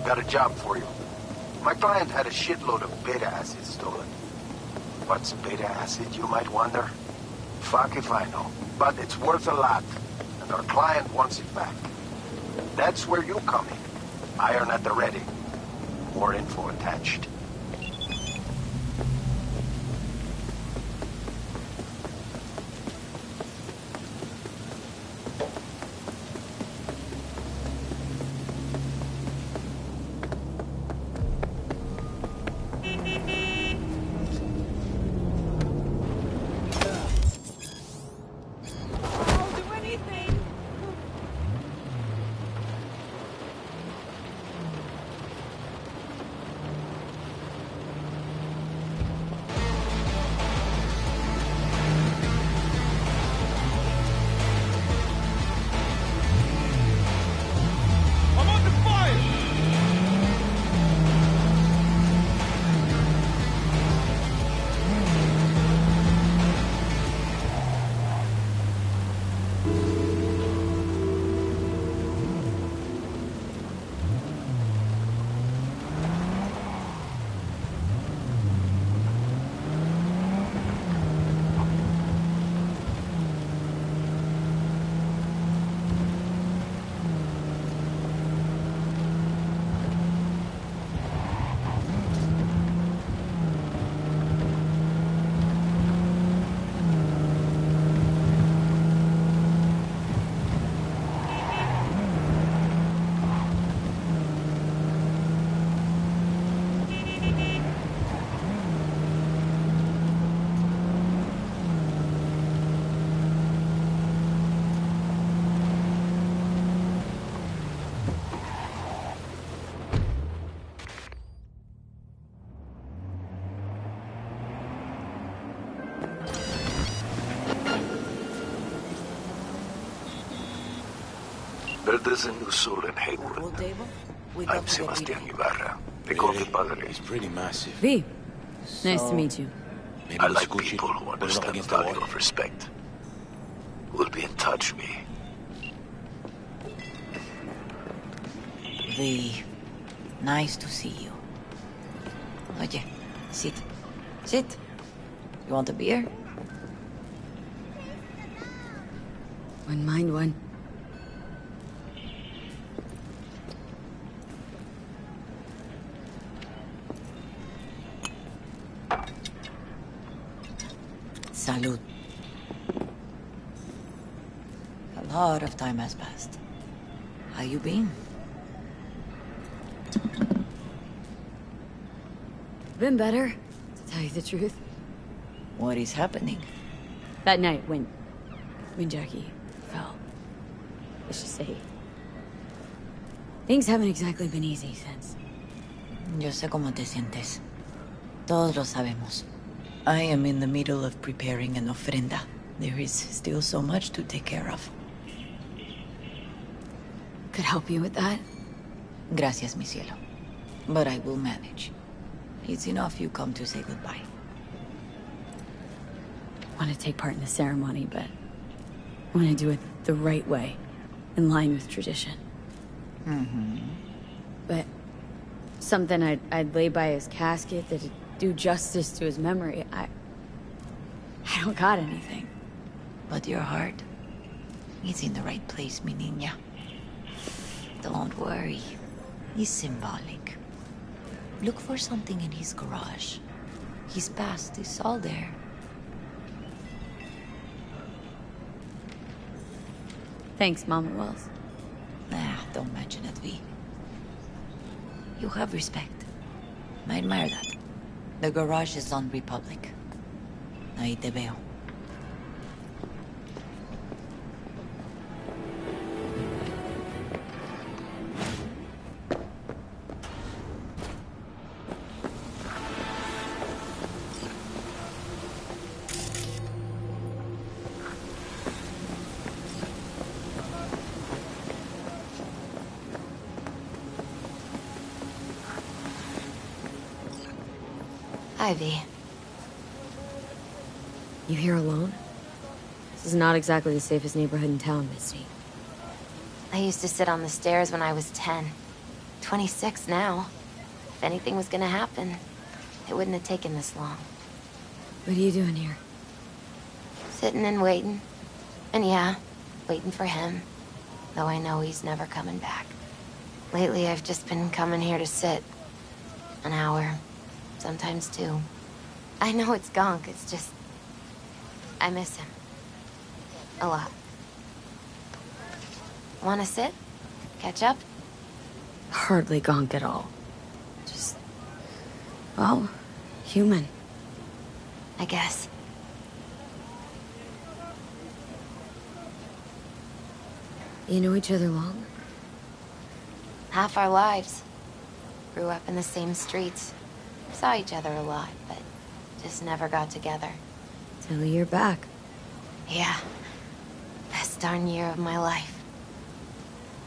Got a job for you. My client had a shitload of beta acid stolen. What's beta acid, you might wonder? Fuck if I know. But it's worth a lot, and our client wants it back. That's where you come in. Iron at the ready. More info attached. There's a new soul in Haywood. I'm Sebastian Ibarra. They call me Padre. It's pretty massive. V. Nice to meet you. I like people who understand the value of respect. We'll be in touch, V. V. Nice to see you. Oye, sit. Sit. You want a beer? Wouldn't mind one. Salud. A lot of time has passed. How you been? Been better, to tell you the truth. What is happening? That night when Jackie fell. Let's just say things haven't exactly been easy since. Yo sé cómo te sientes. Todos lo sabemos. I am in the middle of preparing an ofrenda. There is still so much to take care of. Could help you with that? Gracias, mi cielo. But I will manage. It's enough you come to say goodbye. I want to take part in the ceremony, but I want to do it the right way, in line with tradition. Mm-hmm. But something I'd lay by his casket that'd do justice to his memory. I don't got anything. But your heart is in the right place, mi niña. Don't worry. It's symbolic. Look for something in his garage. His past is all there. Thanks, Mama Wells. Don't mention it, V. You have respect. I admire that. The garage is on Republic. Ahí te veo. Ivy. You here alone? This is not exactly the safest neighborhood in town, Misty. I used to sit on the stairs when I was 10. 26 now. If anything was gonna happen, it wouldn't have taken this long. What are you doing here? Sitting and waiting. And yeah, waiting for him. Though I know he's never coming back. Lately, I've just been coming here to sit. An hour. Sometimes 2. I know it's gunk, it's just... I miss him. A lot. Wanna sit? Catch up? Hardly gonk at all. Just... well, human. I guess. You know each other long? Half our lives. Grew up in the same streets. Saw each other a lot, but just never got together. Till you're back. Yeah. Best darn year of my life.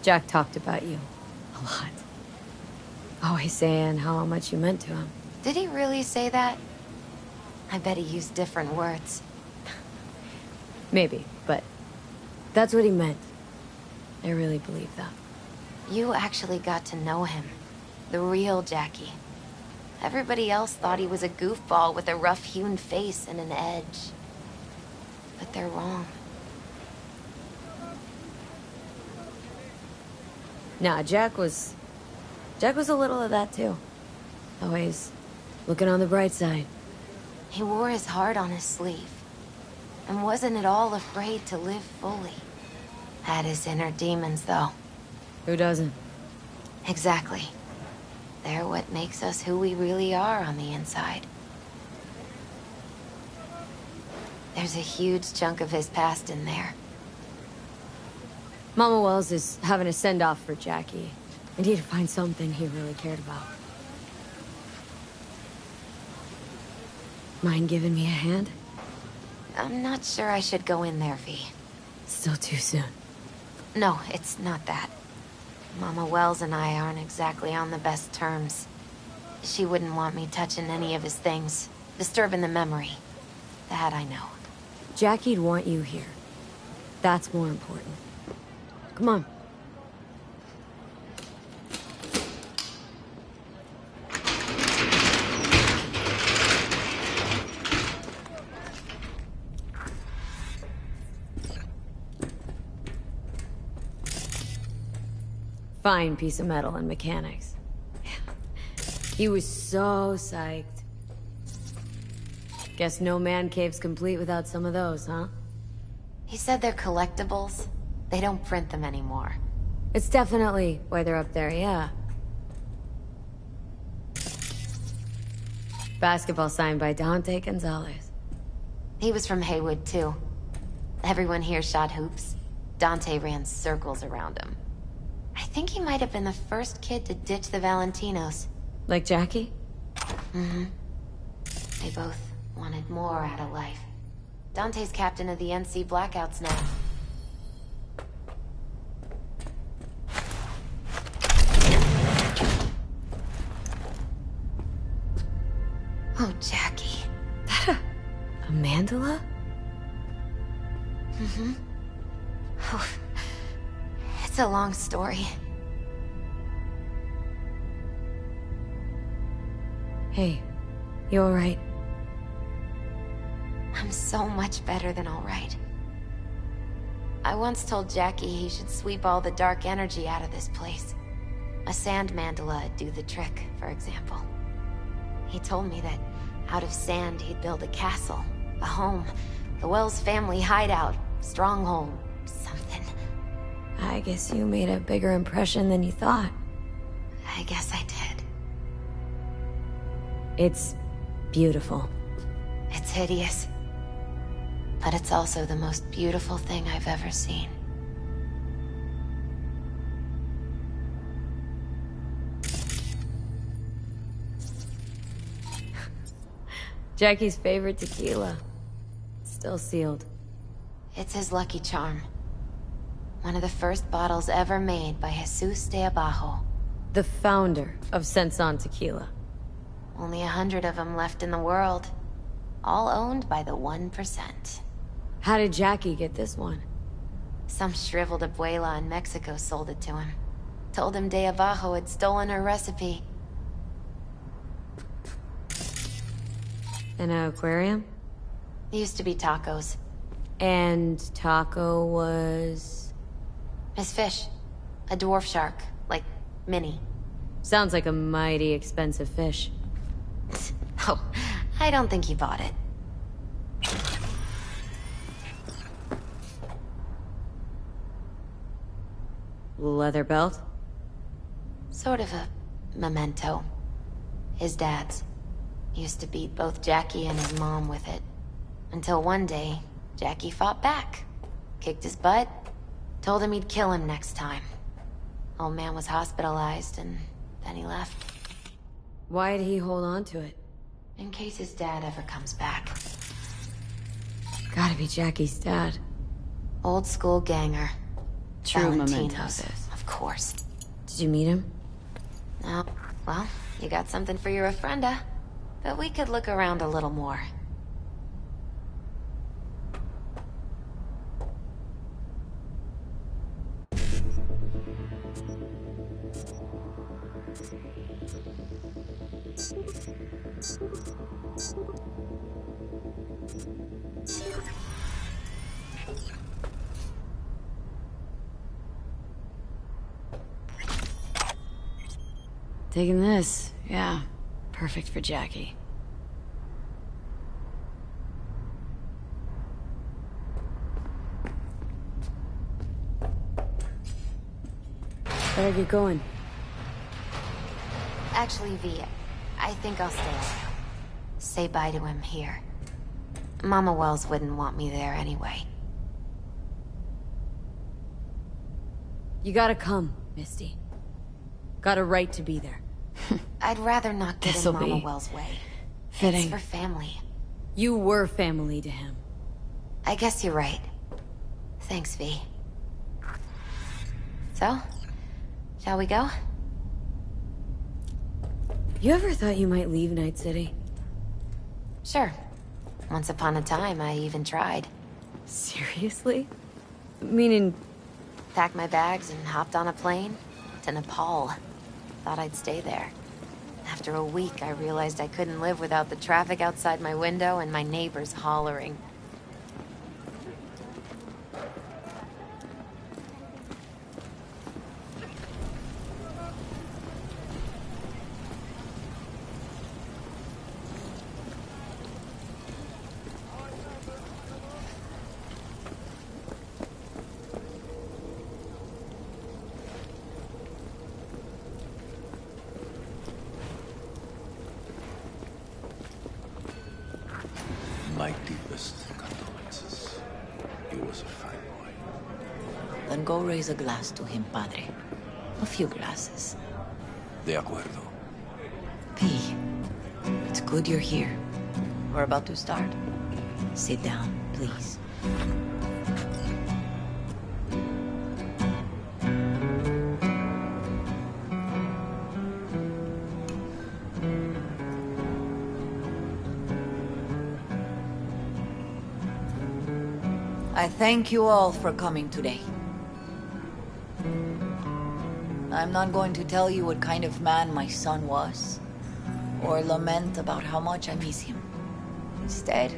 Jack talked about you. A lot. Always saying how much you meant to him. Did he really say that? I bet he used different words. Maybe, but that's what he meant. I really believe that. You actually got to know him. The real Jackie. Everybody else thought he was a goofball with a rough-hewn face and an edge. But they're wrong. Nah, Jack was a little of that too. Always looking on the bright side. He wore his heart on his sleeve. And wasn't at all afraid to live fully. Had his inner demons, though. Who doesn't? Exactly. They're what makes us who we really are on the inside. There's a huge chunk of his past in there. Mama Wells is having a send-off for Jackie. I need to find something he really cared about. Mind giving me a hand? I'm not sure I should go in there, V. Still too soon. No, it's not that. Mama Wells and I aren't exactly on the best terms. She wouldn't want me touching any of his things, disturbing the memory. That I know. Jackie'd want you here. That's more important. Come on. Fine piece of metal and mechanics. He was so psyched. Guess no man cave's complete without some of those, huh? He said they're collectibles. They don't print them anymore. It's definitely why they're up there, yeah. Basketball signed by Dante Gonzalez. He was from Haywood, too. Everyone here shot hoops. Dante ran circles around him. I think he might have been the first kid to ditch the Valentinos. Like Jackie? Mm-hmm. They both wanted more out of life. Dante's captain of the NC Blackouts now. Oh, Jackie. That a mandala? Mm-hmm. Oh, it's a long story. Hey, you alright? I'm so much better than alright. I once told Jackie he should sweep all the dark energy out of this place. A sand mandala'd do the trick, for example. He told me that out of sand he'd build a castle, a home, the Wells family hideout, stronghold, something. I guess you made a bigger impression than you thought. I guess I did. It's beautiful. It's hideous. But it's also the most beautiful thing I've ever seen. Jackie's favorite tequila. Still sealed. It's his lucky charm. One of the first bottles ever made by Jesus de Abajo. The founder of Senson Tequila. Only 100 of them left in the world. All owned by the 1%. How did Jackie get this one? Some shriveled abuela in Mexico sold it to him. Told him de Abajo had stolen her recipe. An aquarium? It used to be Taco's. And Taco was... His fish. A dwarf shark. Like, mini. Sounds like a mighty expensive fish. Oh, I don't think he bought it. Leather belt? Sort of a memento. His dad's. Used to beat both Jackie and his mom with it. Until one day, Jackie fought back. Kicked his butt. Told him he'd kill him next time. Old man was hospitalized, and then he left. Why'd he hold on to it? In case his dad ever comes back. Gotta be Jackie's dad. Old school ganger. True Valentinos, of course. Did you meet him? No. Well, you got something for your ofrenda. But we could look around a little more. Taking this, yeah. Perfect for Jackie. Better get going. Actually, V, I think I'll stay a while. Say bye to him here. Mama Wells wouldn't want me there anyway. You gotta come, Misty. Got a right to be there. I'd rather not get in Mama Wells' way. Fitting. It's for family. You were family to him. I guess you're right. Thanks, V. So, shall we go? You ever thought you might leave Night City? Sure. Once upon a time, I even tried. Seriously? Meaning... Packed my bags and hopped on a plane to Nepal. Thought I'd stay there. After a week, I realized I couldn't live without the traffic outside my window and my neighbors hollering. My deepest condolences. He was a fine boy. Then go raise a glass to him, Padre. A few glasses. De acuerdo. P, it's good you're here. We're about to start. Sit down, please. I thank you all for coming today. I'm not going to tell you what kind of man my son was, or lament about how much I miss him. Instead,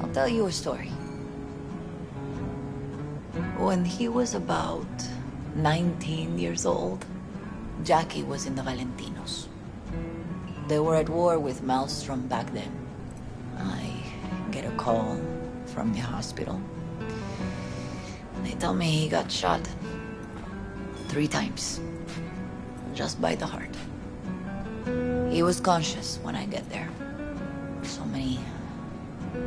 I'll tell you a story. When he was about 19 years old, Jackie was in the Valentinos. They were at war with Maelstrom back then. I get a call from the hospital. They tell me he got shot 3 times, just by the heart. He was conscious when I get there. So many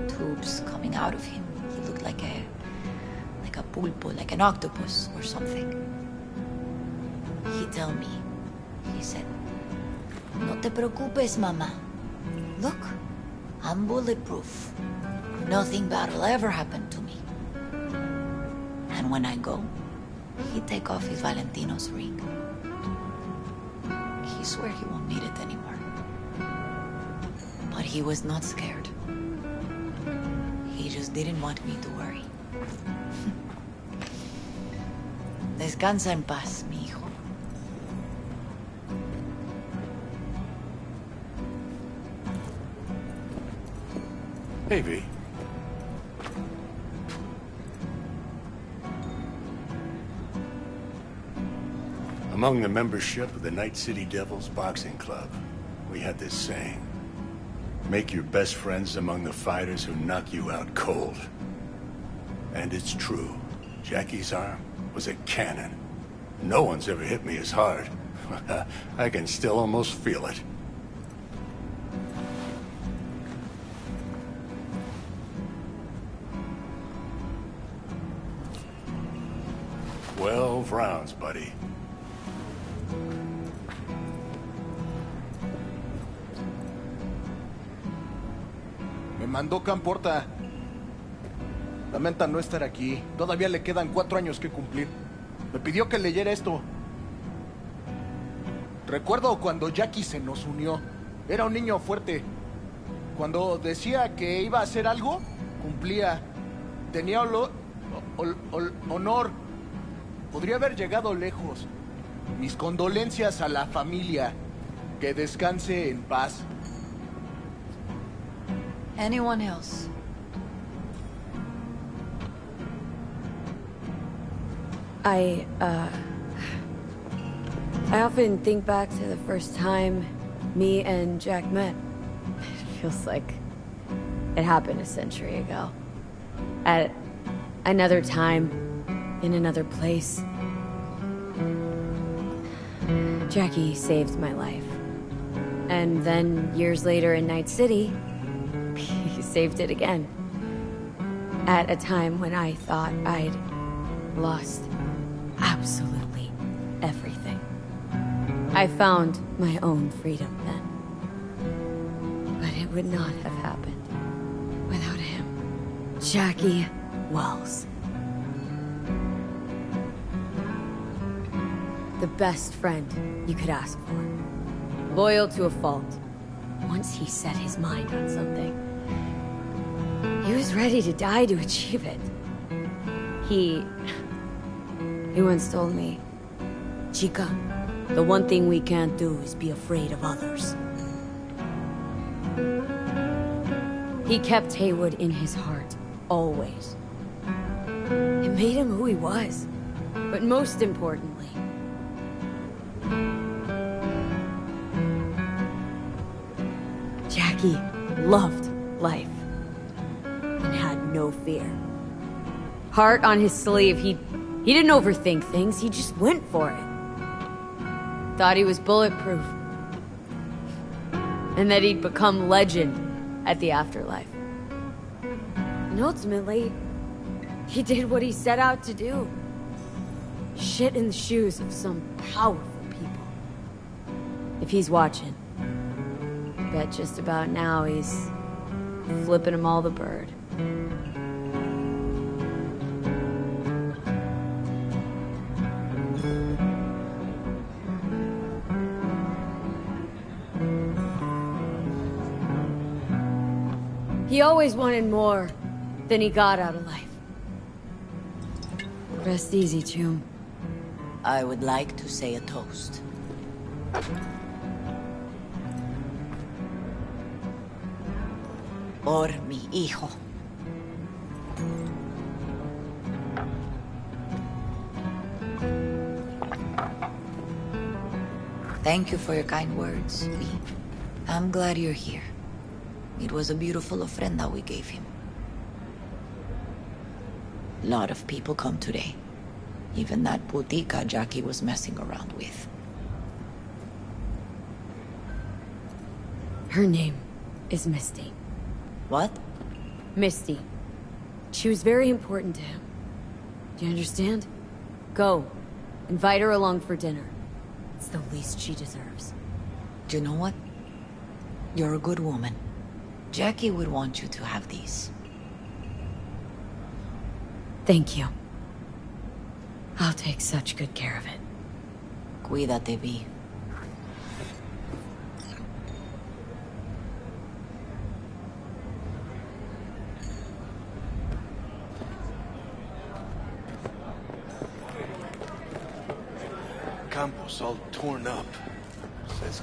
tubes coming out of him. He looked like a pulpo, like an octopus or something. He tell me, he said, "No te preocupes, mama. Look, I'm bulletproof. Nothing bad will ever happen to me." And when I go, he'd take off his Valentino's ring. He swear he won't need it anymore. But he was not scared. He just didn't want me to worry. Descansa en paz, mi hijo. Hey, V. Among the membership of the Night City Devils Boxing Club, we had this saying: make your best friends among the fighters who knock you out cold. And it's true. Jackie's arm was a cannon. No one's ever hit me as hard. I can still almost feel it. "12 rounds, buddy." Me mandó Camporta. Lamenta no estar aquí. Todavía le quedan 4 años que cumplir. Me pidió que leyera esto. Recuerdo cuando Jackie se nos unió. Era un niño fuerte. Cuando decía que iba a hacer algo, cumplía. Tenía honor. Podría haber llegado lejos. Mis condolencias a la familia. Que descanse en paz. Anyone else? I often think back to the first time me and Jack met. It feels like it happened a century ago. At another time, in another place. Jackie saved my life. And then, years later in Night City, he saved it again. At a time when I thought I'd lost absolutely everything. I found my own freedom then. But it would not have happened without him. Jackie Wells. The best friend you could ask for. Loyal to a fault. Once he set his mind on something, he was ready to die to achieve it. He once told me, "Chica, the one thing we can't do is be afraid of others." He kept Haywood in his heart, always. It made him who he was. But most importantly, Jackie loved life and had no fear. Heart on his sleeve, he didn't overthink things, he just went for it. Thought he was bulletproof. And that he'd become legend at the afterlife. And ultimately, he did what he set out to do. Shit in the shoes of some powerful people. If he's watching, bet just about now he's flipping him all the bird. He always wanted more than he got out of life. Rest easy, Tomb. I would like to say a toast. Por mi hijo. Thank you for your kind words, V. I'm glad you're here. It was a beautiful ofrenda we gave him. A lot of people come today. Even that putica Jackie was messing around with. Her name is Misty. What? Misty. She was very important to him. Do you understand? Go. Invite her along for dinner. It's the least she deserves. Do you know what? You're a good woman. Jackie would want you to have these. Thank you. I'll take such good care of it. Cuídate, Vi. Campos all torn up. Says